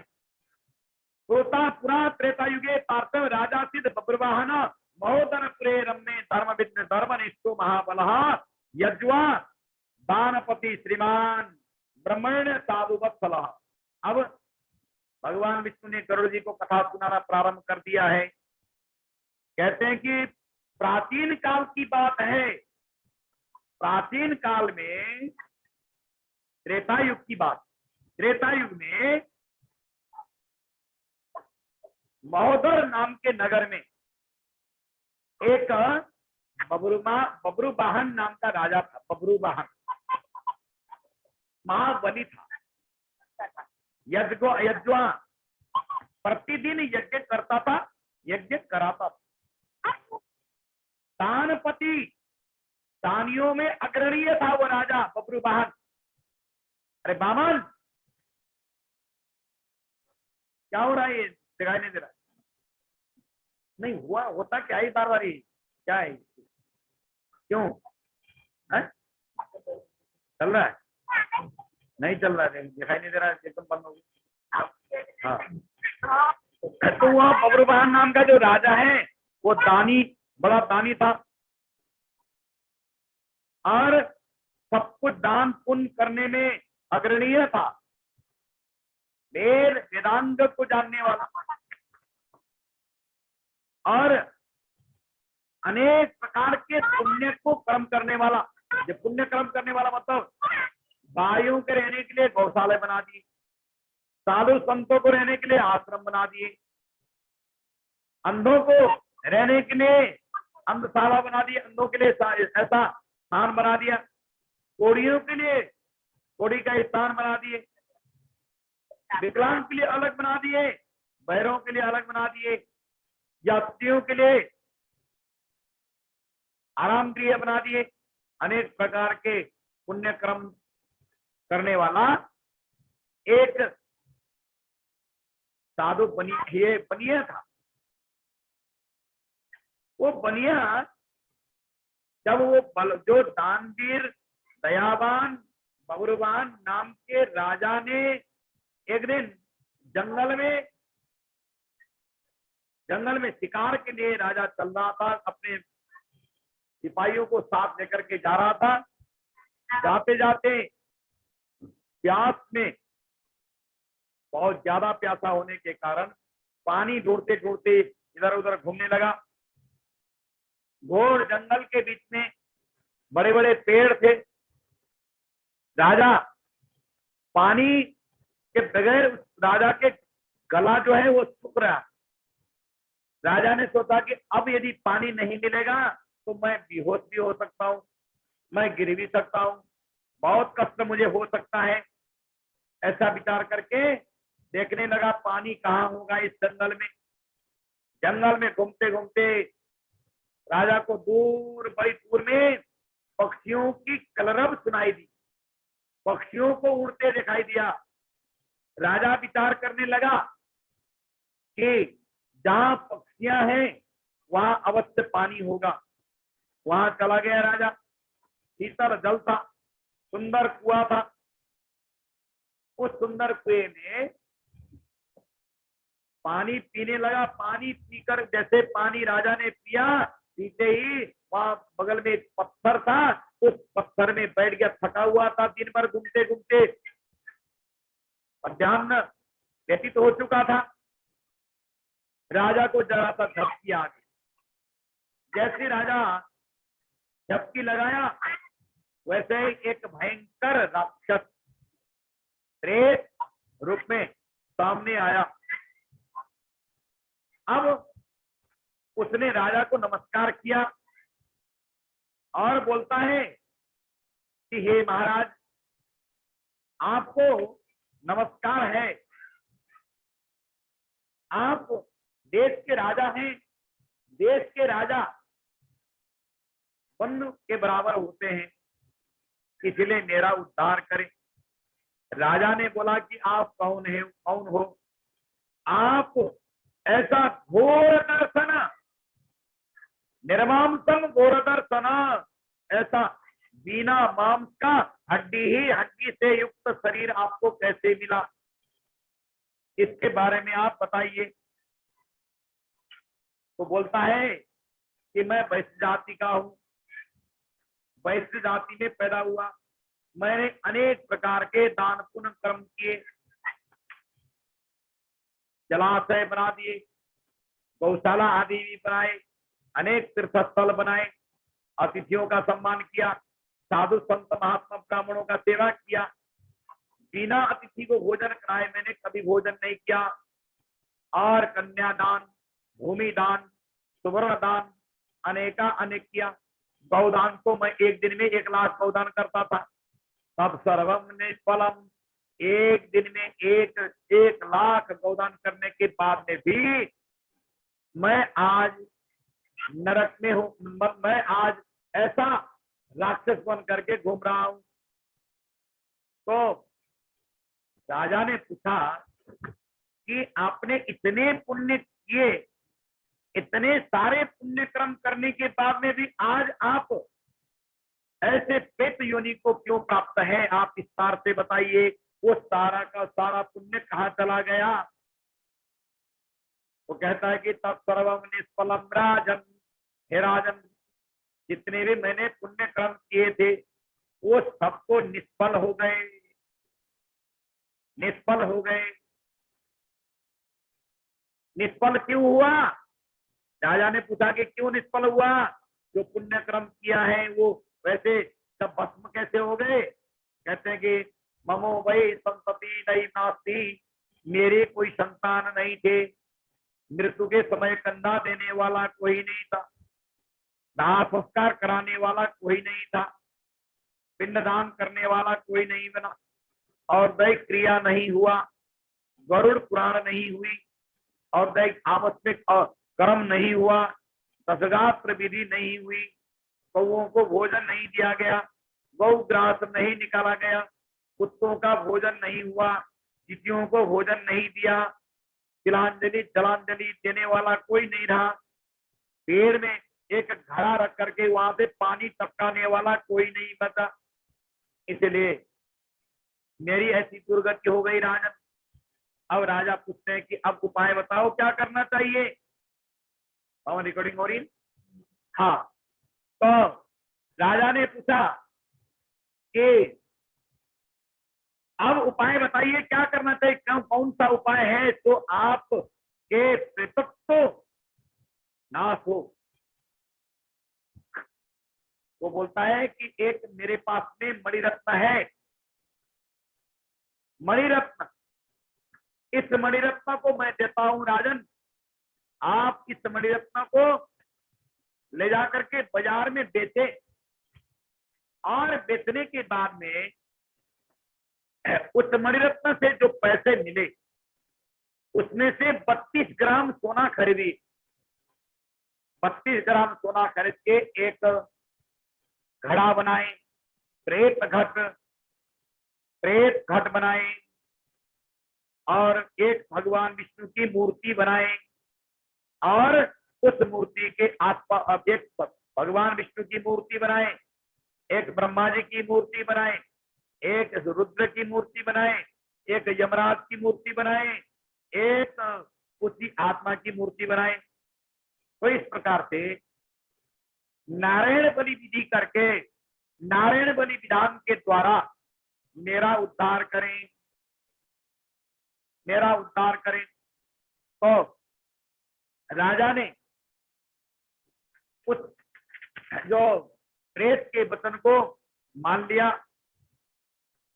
श्रोता पुरा त्रेता युगे पार्थव राजा सिद्ध बब्रवाहन महोदर प्रे रम्य धर्म विद्य धर्मनिष्ठो महाबलः यज्वा दानपति श्रीमान ब्रह्मण्य साधुवत्सलः। अब भगवान विष्णु ने गरुड़ जी को कथा सुनाना प्रारंभ कर दिया है। कहते हैं कि प्राचीन काल की बात है, प्राचीन काल में त्रेता युग की बात। त्रेता युग में महोदर नाम के नगर में एक बब्रुवाहन नाम का राजा था। बब्रुवाहन महाबली था, यज्वा प्रतिदिन यज्ञ करता था, यज्ञ कराता था। दानपति, दानियों में अग्रणीय था वो राजा बब्रुवाहन। अरे बामन क्या हो रहा है? ये दिखाई नहीं दे रहा। नहीं हुआ, होता क्या है बार बार? क्या है, क्यों है? चल रहा है? नहीं चल रहा है, दिखाई नहीं दे रहा है, एकदम बंद हो गया। हाँ तो वह बब्रुवाहन नाम का जो राजा है वो दानी, बड़ा दानी था और सब कुछ दान पुण्य करने में अग्रणीय था, वेद वेदांग को जानने वाला और अनेक प्रकार के पुण्य को कर्म करने वाला। जो पुण्य कर्म करने वाला मतलब गायों के रहने के लिए गौशाला बना दिए, साधु संतों को रहने के लिए आश्रम बना दिए, अंधों को रहने के लिए अंधशाला बना दिए, अंधों के लिए ऐसा स्थान बना दिया, कोड़ियों के लिए कोड़ी का स्थान बना दिए, विकलांग के लिए अलग बना दिए, बहरों के लिए अलग बना दिए, यात्रियों के लिए आराम गृह बना दिए। अनेक प्रकार के पुण्य कर्म करने वाला एक साधु बनिया था। वो बनिया जब वो जो दानवीर दयावान बब्रुवाहन नाम के राजा ने एक दिन जंगल में शिकार के लिए राजा चल रहा था, अपने सिपाहियों को साथ लेकर के जा रहा था। जाते जाते प्यास में बहुत ज्यादा प्यासा होने के कारण पानी ढूंढते ढूंढते इधर उधर घूमने लगा। घोर जंगल के बीच में बड़े बड़े पेड़ थे। राजा पानी के बगैर राजा के गला जो है वो सूख रहा। राजा ने सोचा कि अब यदि पानी नहीं मिलेगा तो मैं बेहोश भी हो सकता हूँ, मैं गिर भी सकता हूँ, बहुत कष्ट मुझे हो सकता है। ऐसा विचार करके देखने लगा पानी कहाँ होगा इस जंगल में। जंगल में घूमते घूमते राजा को दूर बड़ी दूर में पक्षियों की कलरव सुनाई दी, पक्षियों को उड़ते दिखाई दिया। राजा विचार करने लगा कि जहां पक्षियां हैं वहां अवश्य पानी होगा। वहां चला गया राजा। शीतल जल था, सुंदर कुआं था। उस सुंदर कुएं में पानी पीने लगा। पानी पीकर जैसे पानी राजा ने पिया, पीते ही वहां बगल में एक पत्थर था, उस पत्थर में बैठ गया। थका हुआ था दिन भर घूमते घूमते, मध्याह्न व्यतीत हो चुका था। राजा को जरा सा झपकी आ गई। जैसे राजा झपकी लगाया वैसे ही एक भयंकर राक्षस प्रेत रूप में सामने आया। अब उसने राजा को नमस्कार किया और बोलता है कि हे महाराज, आपको नमस्कार है। आप देश के राजा हैं। देश के राजा वन के बराबर होते हैं, इसलिए मेरा उद्धार करें। राजा ने बोला कि आप कौन हो? आप ऐसा घोर दर्शन, निर्मांसम घोर दर्शन, ऐसा बिना मांस का हड्डी ही हड्डी से युक्त शरीर आपको कैसे मिला? इसके बारे में आप बताइए। तो बोलता है कि मैं वैश्य जाति का हूं, वैश्य जाति में पैदा हुआ। मैंने अनेक प्रकार के दान पुण्य कर्म किए, जलाशय बना दिए, गौशाला आदि भी बनाए, अनेक तीर्थ स्थल बनाए, अतिथियों का सम्मान किया, साधु संत महात्मा ब्राह्मणों का सेवा किया। बिना अतिथि को भोजन कराए मैंने कभी भोजन नहीं किया। और कन्यादान, भूमि दान, सुवर्ण दान अनेक किया। गौदान तो मैं एक दिन में 1 लाख गौदान करता था। तब सर्वम निष्फलम, एक दिन में 1 लाख गौदान करने के बाद में भी मैं आज नरक में हूं। मैं आज ऐसा राक्षस बन करके घूम रहा हूं। तो राजा ने पूछा कि आपने इतने पुण्य किए, इतने सारे पुण्य कर्म करने के बाद में भी आज आप ऐसे प्रेत योनि को क्यों प्राप्त है? आप विस्तार से बताइए। वो सारा का सारा पुण्य कहाँ चला गया? वो कहता है कि तत्सर्वम निष्फलम राजन, हे राजन जितने भी मैंने पुण्य कर्म किए थे वो सबको निष्फल हो गए, निष्फल हो गए। निष्फल क्यों हुआ? राजा ने पूछा कि क्यों निष्फल हुआ? जो पुण्य कर्म किया है वो वैसे सब भस्म कैसे हो गए? कहते हैं कि ममो वही संतति नहीं नास्ती, मेरे कोई संतान नहीं थे, मृत्यु के समय कंधा देने वाला कोई नहीं था, दाह संस्कार कराने वाला कोई नहीं था, पिंडदान करने वाला कोई नहीं बना, और दैहिक क्रिया नहीं हुआ, गरुड़ पुराण नहीं हुई, और दैहिक आवश्यक कर्म नहीं हुआ, दशगात्र विधि नहीं हुई, गौओं को भोजन नहीं दिया गया, गौ ग्रास नहीं निकाला गया, कुत्तों का भोजन नहीं हुआ, चींटियों को भोजन नहीं दिया, तिलांजलि जलांजलि देने वाला कोई नहीं रहा, पेड़ में एक घड़ा रख करके वहां से पानी टपकाने वाला कोई नहीं बचा, इसलिए मेरी ऐसी दुर्गति हो गई राजन। अब राजा पूछते हैं कि अब उपाय बताओ क्या करना चाहिए। रिकॉर्डिंग हो रही? हाँ, तो राजा ने पूछा कि अब उपाय बताइए क्या करना चाहिए, कौन सा उपाय है तो आप के प्रेतत्व नाश हो। वो बोलता है कि एक मेरे पास में मणिरत्न है, मणिरत्न, इस मणिरत्न को मैं देता हूं राजन, आप इस मणिरत्न को ले जाकर के बाजार में बेचे, और बेचने के बाद में उस मणिरत्न से जो पैसे मिले उसमें से 32 ग्राम सोना खरीदी, 32 ग्राम सोना खरीद के एक घड़ा बनाए, प्रेत घट बनाए, और एक भगवान विष्णु की मूर्ति बनाए, और उस मूर्ति के आसपास एक भगवान विष्णु की मूर्ति बनाए, एक ब्रह्मा जी की मूर्ति बनाए, एक रुद्र की मूर्ति बनाए, एक यमराज की मूर्ति बनाए, एक उसी आत्मा की मूर्ति बनाए। तो इस प्रकार से नारायण बलि विधि करके, नारायण बलि विधान के द्वारा मेरा उद्धार करें, मेरा उद्धार करें। तो राजा ने उस जो प्रेत के वचन को मान लिया।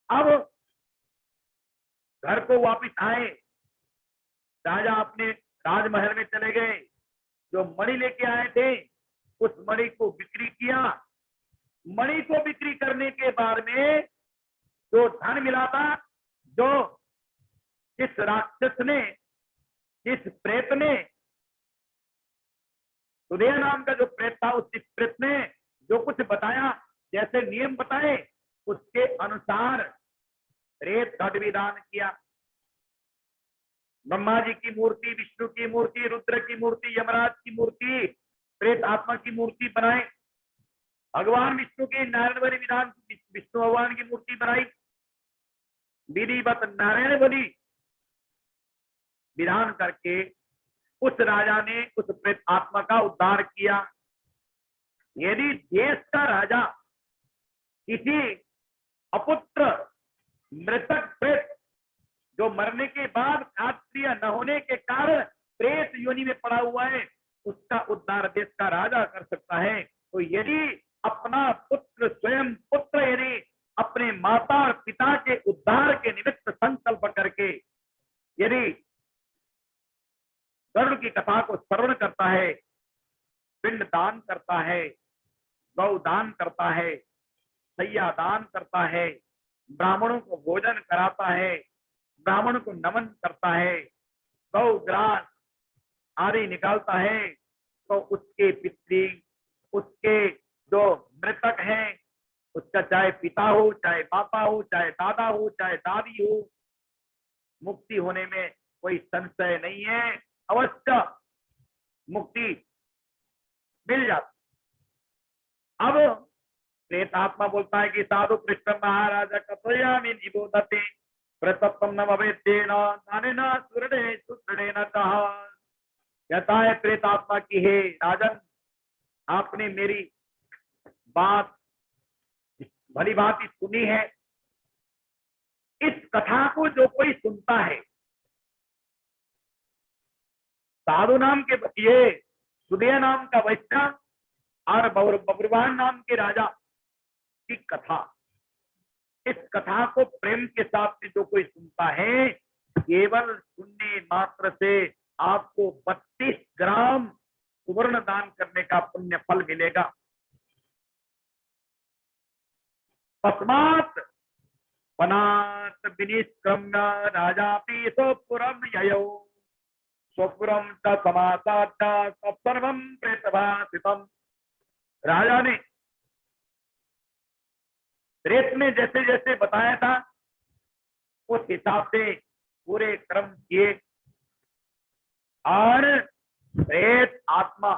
अब घर को वापस आए, राजा अपने राजमहल में चले गए, जो मणि लेके आए थे उस मणि को बिक्री किया। मणि को बिक्री करने के बाद में जो धन मिला था, जो इस राक्षस ने, इस प्रेत ने, सुदेह नाम का जो प्रेत था, उस प्रेत ने जो कुछ बताया, जैसे नियम बताए उसके अनुसार प्रेत घट विधान किया। ब्रह्मा जी की मूर्ति, विष्णु की मूर्ति, रुद्र की मूर्ति, यमराज की मूर्ति, प्रेत आत्मा की मूर्ति बनाए, भगवान विष्णु के नारायण बलि विधान, विष्णु भगवान की मूर्ति बनाई, विधिवत नारायण बलि विधान करके उस राजा ने उस प्रेत आत्मा का उद्धार किया। यदि देश का राजा किसी अपुत्र मृतक प्रेत जो मरने के बाद खाद्य न होने के कारण प्रेत योनि में पड़ा हुआ है, उसका उद्धार देश का राजा कर सकता है। तो यदि अपना पुत्र, स्वयं पुत्र यदि अपने माता और पिता के उद्धार के निमित्त संकल्प करके यदि गरुड़ की कथा को श्रवण करता है, पिंड दान करता है, गौ दान करता है, सैया दान करता है, ब्राह्मणों को भोजन कराता है, ब्राह्मण को नमन करता है, गौ ग्रास आदि निकालता है, तो उसके पितृ, उसके जो मृतक हैं, उसका चाहे पिता हो, चाहे माता हो, चाहे दादा हो, चाहे दादी हो, मुक्ति होने में कोई संशय नहीं है, अवश्य मुक्ति मिल जाती। अब प्रेतात्मा बोलता है कि साधु कृष्ण महाराजा कथयामि निबोधते प्रतप्तम न भवेद्येन दानेन सुरणे सुदृढ़ेन कहा। कहता है प्रेतात्मा की, हे राजन, आपने मेरी बात भली भांति सुनी है। इस कथा को जो कोई सुनता है, साधु नाम के ये सुदय नाम का वैश्य और बब्रुवाहन नाम के राजा की कथा, इस कथा को प्रेम के साथ में जो कोई सुनता है, केवल सुनने मात्र से आपको 32 ग्राम सुवर्ण दान करने का पुण्य फल मिलेगा। तस्मात् वनात् विनिष्क्रम्य राजापि स्वपुरं ययौ स्वपुरं च समासाद्य तत्सर्वं प्रेतभासितम्। राजा ने प्रेत ने जैसे जैसे बताया था उस हिसाब से पूरे कर्म किए, और प्रेत आत्मा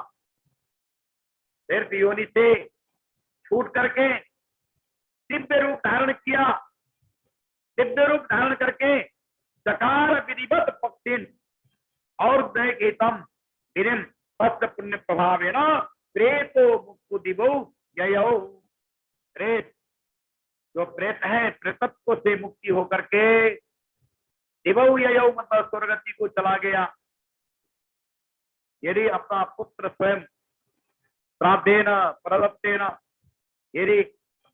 प्रेत योनि से छूट करके दिव्य रूप धारण किया। दिव्य रूप धारण करके चकार विधिवत पक्षिन और दैकेतम विरिन पस्त पुण्य प्रभावेन प्रेतो मुक्ति दिवो ययौ। प्रेत जो प्रेत है, प्रेतत्व से मुक्ति होकर के दिवौ ययौ मतलब स्वर्गति को चला गया। यदि अपना पुत्र स्वयं श्राद्धेन प्रदत्तेन, यदि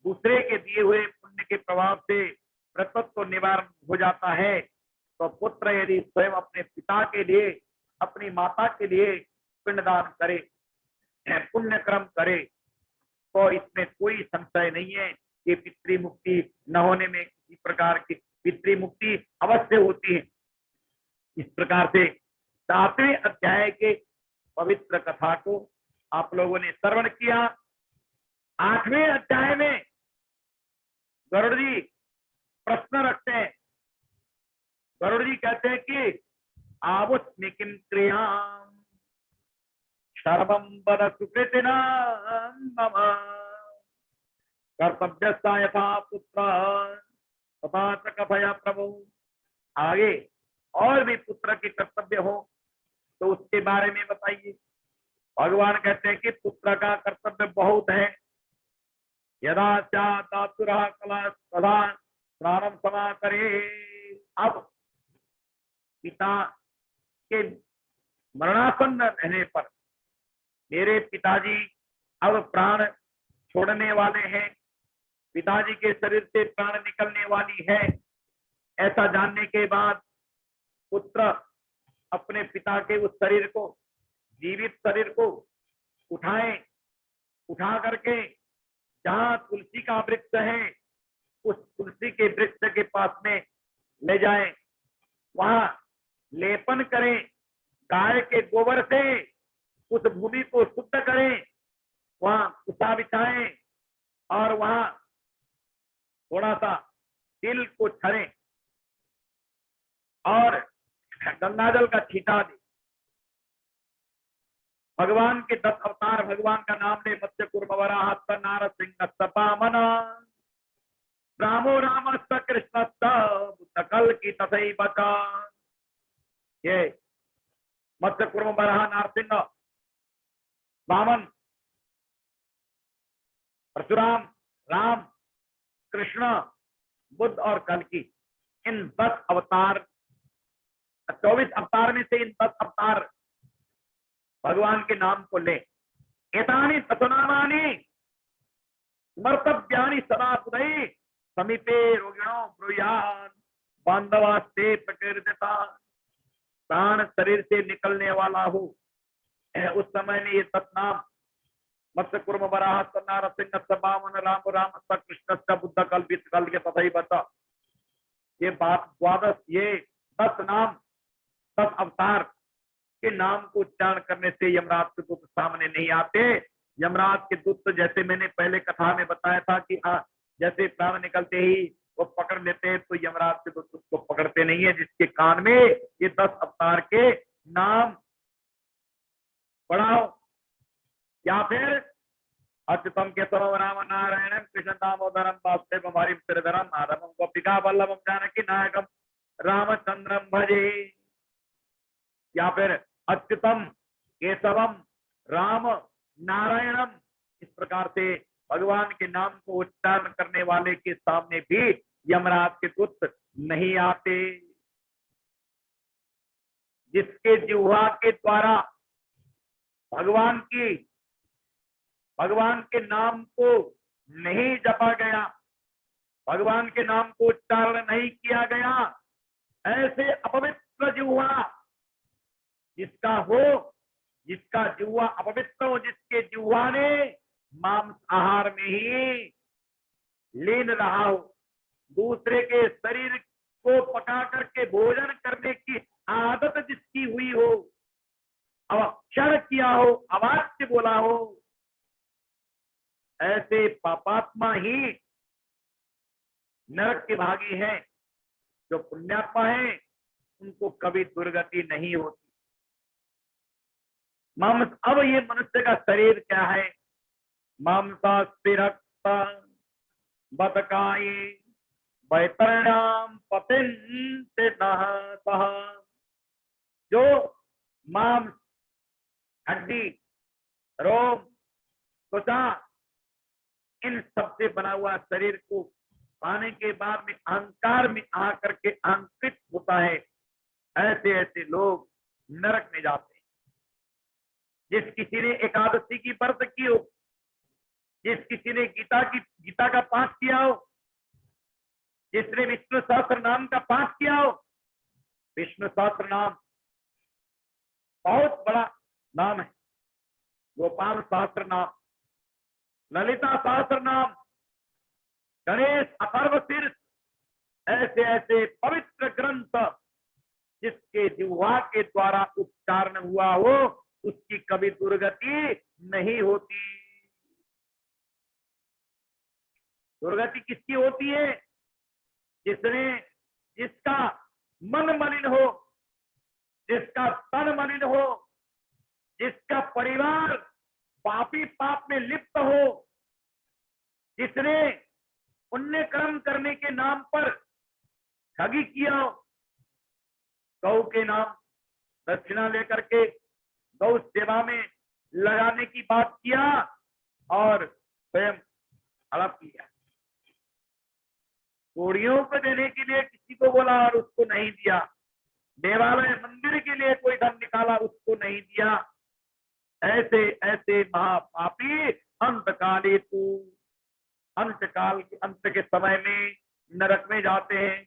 दूसरे के दिए हुए पुण्य के प्रभाव से प्रेतत्व निवारण हो जाता है, तो पुत्र यदि स्वयं अपने पिता के लिए, अपनी माता के लिए पिंडदान करे, पुण्य कर्म करे, तो इसमें कोई संशय नहीं है कि पितृ मुक्ति न होने में किसी प्रकार की पितृ मुक्ति अवश्य होती है। इस प्रकार से 7वें अध्याय के पवित्र कथा को आप लोगों ने श्रवण किया। 8वें अध्याय में गरुड़ जी प्रश्न रखते हैं। गरुड़ जी कहते हैं कि आवुस्मि किं क्रियां सर्वं वद सुकृतिना मम कर्तव्यस्ता यथा पुत्र तथा च कथय प्रभु। आगे और भी पुत्र के कर्तव्य हो तो उसके बारे में बताइए। भगवान कहते हैं कि पुत्र का कर्तव्य बहुत है। यदा चातुरः कला तदा स्नानं समाकरे। अब पिता के मरणासन्न रहने पर मेरे पिताजी अब प्राण छोड़ने वाले हैं, पिताजी के शरीर से प्राण निकलने वाली है, ऐसा जानने के बाद पुत्र अपने पिता के उस शरीर को, जीवित शरीर को उठा करके जहां तुलसी का वृक्ष है उस तुलसी के वृक्ष के पास में ले जाएं, वहां लेपन करें, गाय के गोबर से उस भूमि को शुद्ध करें, वहां कुसा बिछाएं और वहां थोड़ा सा तिल को छड़ें और गंगाजल का छींटा दें। भगवान के 10 अवतार, भगवान का नाम ले, मत्स्य कूर्म वराह नारसिंह वामन रामो रामस्त कृष्णस्त बुद्ध कल की तथई बचा। ये मत्स्य कूर्म वराह नारसिंह वामन परशुराम, राम, कृष्ण, बुद्ध और कल्कि, इन 10 अवतार, 24 अवतार में से इन 10 अवतार भगवान के नाम को ले। एतानि तत्नामानि स्मर्तव्यानि सदा बुधै समीपे रोगिणो ब्रूयान बांधवास्ते प्रकृतिता। प्राण शरीर से निकलने वाला हो उस समय में ये 10 नाम मत्स्य कूर्म वराह नारसिंह वामन राम राम कृष्ण बुद्ध कल्पित कल के तथा ही बता। ये बात 12, ये 10 नाम, 10 अवतार के नाम को उच्चारण करने से यमराज के दूत सामने नहीं आते। यमराज के दूत जैसे मैंने पहले कथा में बताया था कि जैसे प्राण निकलते ही वो पकड़ लेते हैं, तो यमराज के दूत उसको पकड़ते नहीं है, जिसके कान में ये 10 अवतार के नाम पढ़ाओ। या फिर अच्युतम केशवम राम नारायणम कृष्ण दामोदरम वासुदेवम हरिम श्रीधरम माधवम गोपिका वल्लभम जानकी नायकम रामचंद्रम भजे। या फिर अच्युतम केशवम राम नारायणम, इस प्रकार से भगवान के नाम को उच्चारण करने वाले के सामने भी यमराज के दूत नहीं आते। जिसके जिह्वा के द्वारा भगवान के नाम को नहीं जपा गया, भगवान के नाम को उच्चारण नहीं किया गया, ऐसे अपवित्र जिह्वा जिसका हो, जिसका जिह्वा अपवित्र हो, जिसके जिह्वा ने मांस आहार में ही लीन रहा हो, दूसरे के शरीर को पका करके भोजन करने की आदत जिसकी हुई हो, अवक्षण किया हो, अवाच्य बोला हो, ऐसे पापात्मा ही नरक के भागी हैं। जो पुण्यात्मा है उनको कभी दुर्गति नहीं होती। मांस, अब ये मनुष्य का शरीर क्या है? मांसास्ति रक्त बतकाये वैतरणाम पतिन्ते नहतः। जो मांस, हड्डी, रोम, त्वचा, इन सब से बना हुआ शरीर को पाने के बाद में अहंकार में आ करके अहंकृत होता है, ऐसे ऐसे लोग नरक में जाते हैं। जिस किसी ने एकादशी की व्रत की हो, जिस किसी ने गीता का पाठ किया हो, जिसने विष्णु सहस्त्र नाम का पाठ किया हो, विष्णु सहस्त्र नाम बहुत बड़ा नाम है, गोपाल सहस्त्र नाम, ललिता सहस्त्र नाम, गणेश अथर्व शीर्ष, ऐसे ऐसे पवित्र ग्रंथ जिसके जिह्वा के द्वारा उच्चारण हुआ हो, उसकी कभी दुर्गति नहीं होती। दुर्गति किसकी होती है? जिसका मन मलिन हो, जिसका तन मलिन हो, जिसका परिवार पापी पाप में लिप्त हो, जिसने पुण्य कर्म करने के नाम पर ठगी किया हो, गौ के नाम दक्षिणा लेकर के गौ सेवा में लगाने की बात किया और स्वयं हड़प किया। कोड़ियों को देने के लिए किसी को बोला और उसको नहीं दिया, देवालय मंदिर के लिए कोई धन निकाला, उसको नहीं दिया। ऐसे ऐसे महापापी अंतकाले तो अंतकाल के अंत के समय में नरक में जाते हैं।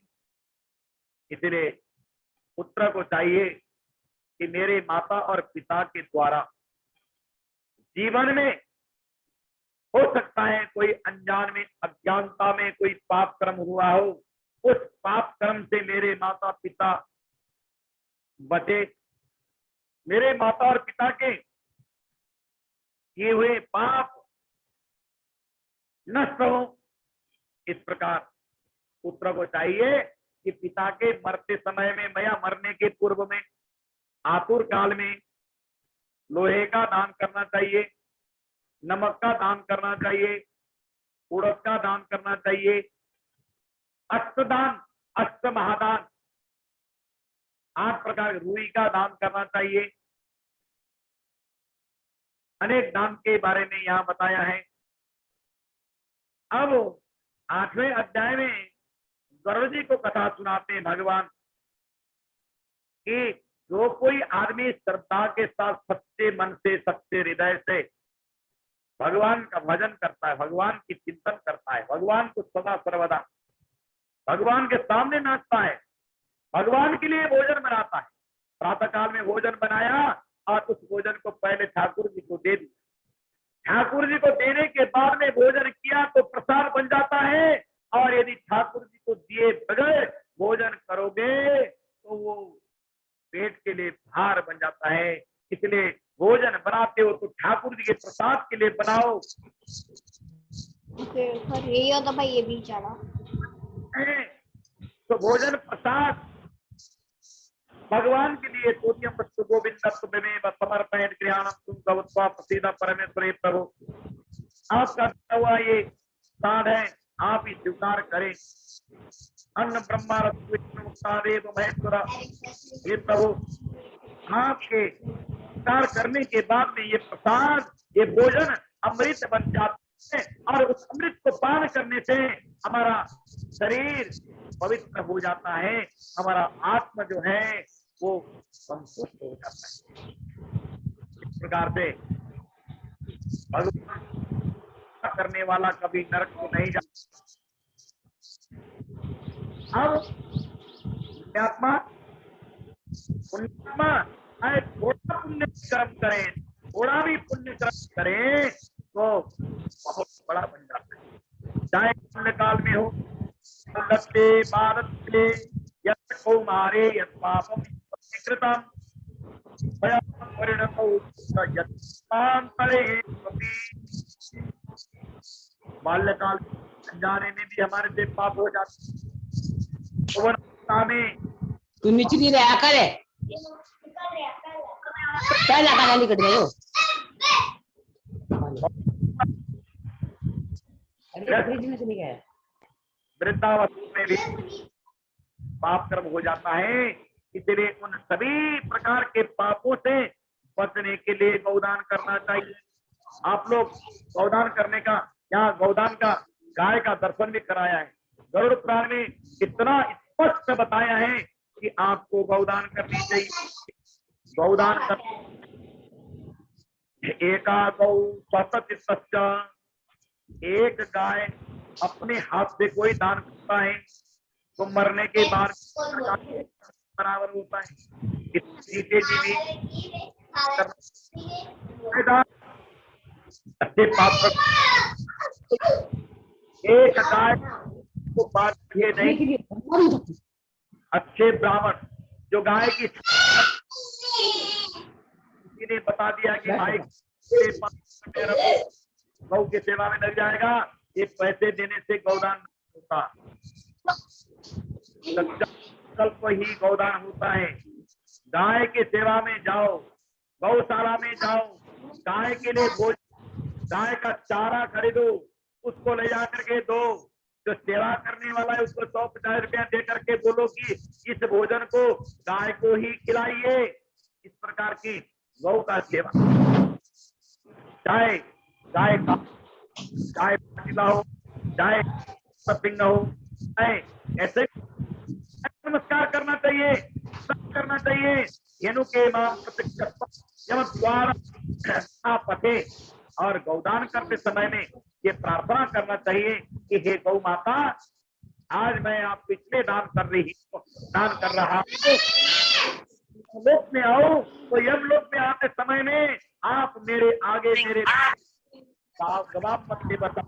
इसलिए पुत्र को चाहिए कि मेरे माता और पिता के द्वारा जीवन में हो सकता है कोई अनजान में, अज्ञानता में कोई पाप कर्म हुआ हो, उस पाप कर्म से मेरे माता पिता बचे, मेरे माता और पिता के किए हुए पाप नष्ट हो। इस प्रकार पुत्र को चाहिए कि पिता के मरते समय में या मरने के पूर्व में, आतुर काल में लोहे का दान करना चाहिए, नमक का दान करना चाहिए, उड़द का दान करना चाहिए, अष्टदान, अष्ट महादान, 8 प्रकार रुई का दान करना चाहिए। अनेक दान के बारे में यहाँ बताया है। अब 8वें अध्याय में गरुड़ जी को कथा सुनाते हैं भगवान कि जो कोई आदमी श्रद्धा के साथ सच्चे मन से, सच्चे हृदय से भगवान का भजन करता है, भगवान की चिंतन करता है, भगवान को सदा सर्वदा भगवान के सामने नाचता है, भगवान के लिए भोजन बनाता है, प्रातः काल में भोजन बनाया और उस भोजन को पहले ठाकुर जी को दे दिया, ठाकुर जी को देने के बाद में भोजन किया तो प्रसाद बन जाता है। और यदि ठाकुर जी को दिए बगैर भोजन करोगे तो वो पेट के लिए भार बन जाता है। इसलिए भोजन बनाते हो तो ठाकुर जी के प्रसाद के लिए बनाओ। यही होता भाई, ये भी चला तो भोजन प्रसाद भगवान के लिए तोयम वस्तु गोविंद समर्पण गृहाणम तुम गवत्वा प्रसीद परमेश्वरे प्रभु। आपका हुआ ये साध है, आप ही स्वीकार करें। अन्न ब्रह्मा विष्णु देव महेश्वर, हे प्रभु आपके नमस्कार करने के बाद में ये प्रसाद, ये भोजन अमृत बन जाता है और उस अमृत को पान करने से हमारा शरीर पवित्र हो जाता है, हमारा आत्मा जो है वो संतुष्ट हो जाता है। इस प्रकार से भगवान करने वाला कभी नरक को नहीं जाता। अब पुण्यात्मा चाहे थोड़ा पुण्य कर्म करें, थोड़ा भी पुण्य कर्म करें तो बहुत बड़ा बन जाता है। चाहे पुण्य काल में हो, दत्ते भारते यत् कौमारे यत् पापम कृतम परिणतो यत्तांतरे बाल्यकाल जाने में भी हमारे से पाप हो जाते में तू नीचे नहीं रहा करे पहला खाना निकट गए हो वृद्धावस्था में भी पाप कर्म हो जाता है। इसलिए उन सभी प्रकार के पापों से बचने के लिए गौदान करना चाहिए। आप लोग गौदान करने का, यहाँ गौदान का गाय का दर्शन भी कराया है। गरुड़ पुराण में इतना स्पष्ट बताया है कि आपको गौदान करनी चाहिए। गौदान कर एका गौ स्वतः, एक गाय अपने हाथ से कोई दान करता है तो मरने के बाद बराबर होता है। जीते जी भी अच्छे पाप एक गाय को बात ये नहीं, अच्छे ब्राह्मण जो गाय की ने बता दिया कि भाई गौ की सेवा में लग जाएगा, ये पैसे देने से गौदान नहीं होता, संकल्प ही गौदान होता है। गाय की सेवा में जाओ, गौशाला में जाओ, गाय के लिए भोजन, गाय का चारा खरीदो, उसको ले जा करके दो। जो सेवा करने वाला है उसको 150 रुपया दे करके बोलो कि इस भोजन को गाय को ही खिलाइए। इस प्रकार की गौ का सेवा, चाहे गाय का चाहे हो, चाहे सिंह हो, ऐसे नमस्कार करना चाहिए, सब करना चाहिए। येनु के नाम पथे और गौदान करते समय में ये प्रार्थना करना चाहिए कि हे गौ माता, आज मैं आप पिछले दान कर रहा हूँ, लोक में आओ तो यमलोक में आते समय में आप मेरे आगे मेरे जवाब मत दे बता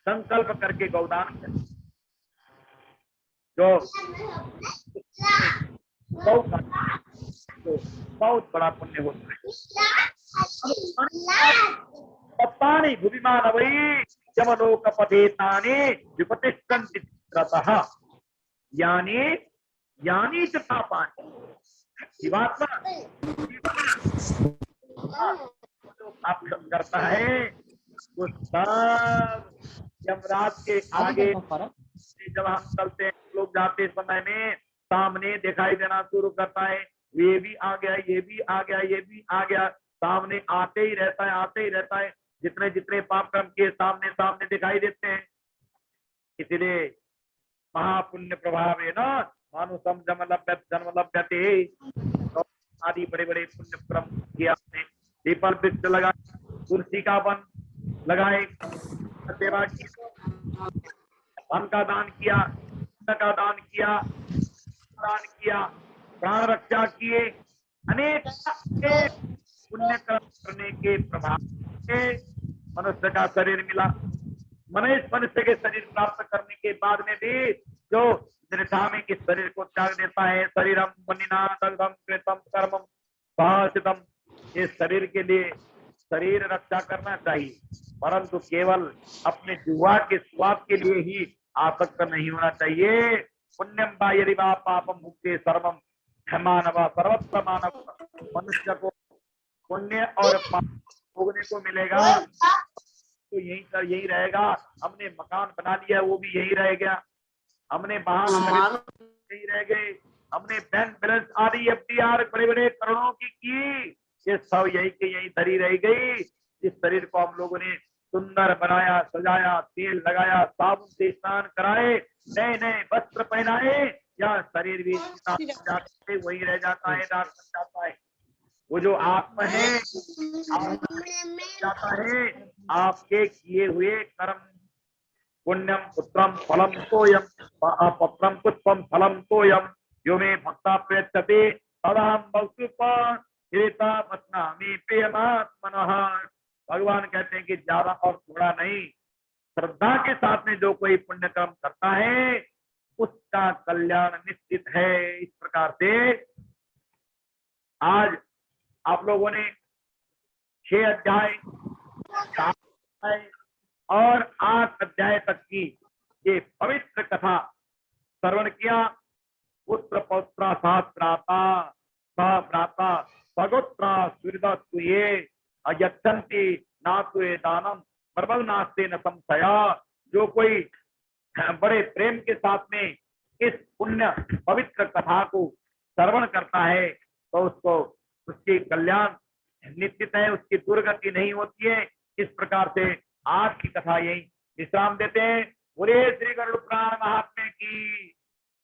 संकल्प करके गौदान करें। जो गौ का तो बहुत बड़ा पुण्य होता है। पानी भूमिमान वही यमलोक पदेताने विपतिष्ठन्ति रतः यानी यानी तथा पानी जीवात्मा आप करता है वो सब यमराज के आगे जब हम चलते हैं, लोग जाते समय में सामने दिखाई देना शुरू करता है, ये भी आ गया, ये भी आ गया, ये भी आ गया, सामने आते ही रहता है, आते ही रहता है। जितने जितने पाप कर्म किए सामने सामने दिखाई देते हैं। इसलिए महापुण्य प्रभाव है ना, मानुषम जन्म लभ्यते आदि बड़े बड़े पुण्य कर्म किया आपने। पीपल वृक्ष लगाए, तुलसी का वन लगाए, सेवा की, धन का दान किया, का दान किया, प्राण रक्षा किए, अनेक पुण्य कर्म करने के प्रभाव से मनुष्य का शरीर मिला। मनुष्य के शरीर प्राप्त करने के बाद में भी जो निर्धामी इस शरीर को त्याग देता है, शरीरम मनिना दग्धम कृतम कर्मम भाषितम, इस शरीर के लिए शरीर रक्षा करना चाहिए, परंतु केवल अपने जुआ के स्वाद के लिए ही आसक्त नहीं होना चाहिए। पुण्यम वा यदि वा पापम मुक्ते सर्वम मानव सर्वत्र मानव, मनुष्य को पुण्य और पाप भोगने को मिलेगा तो यही रहेगा। हमने मकान बना लिया वो भी यही रह गया, हमने वाहन यही रह गए, हमने बैंक बैलेंस आदि FDR बड़े बड़े करोड़ों की, ये सब यही के यही धरी रह गई। इस शरीर को हम लोगों ने सुंदर बनाया, सजाया, तेल लगाया, साबुन से स्नान कराए, नए नए वस्त्र पहनाए, या शरीर भी वही रह जाता है, दाग बन जाता है। वो जो आत्मा है जाता है आपके किए हुए कर्म। पुण्यम पुत्रम फलम तोयम पत्रम पुष्पम फलम तोयम यो मे भक्ता प्रयच्छते तदाहं भक्त्युपा वत्नामि प्रियमात्मनः। भगवान कहते हैं कि ज्यादा और थोड़ा नहीं, श्रद्धा के साथ में जो कोई पुण्य कर्म करता है उसका कल्याण निश्चित है। इस प्रकार से आज आप लोगों ने 6 अध्याय, 7 अध्याय और 8 अध्याय तक की ये पवित्र कथा श्रवण किया। पुत्र पौत्र सहस्राता सहभ्राता सगोत्रा सूर्यदत्तुये अयच्छन्ति नातुये दानम प्रबल नास्ते न संशया। जो कोई बड़े प्रेम के साथ में इस पुण्य पवित्र कथा को श्रवण करता है तो उसको उसकी कल्याण निश्चित है, उसकी दुर्गति नहीं होती है। इस प्रकार से आज की कथा यही विश्राम देते हैं। बोले श्री गरुड़ पुराण महात्म्य की।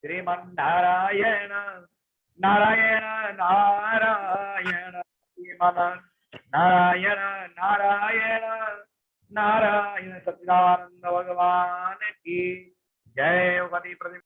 श्रीमन नारायण नारायण नारायण श्रीमन नारायण नारायण नारायण सच्चिदानंद भगवान की जय।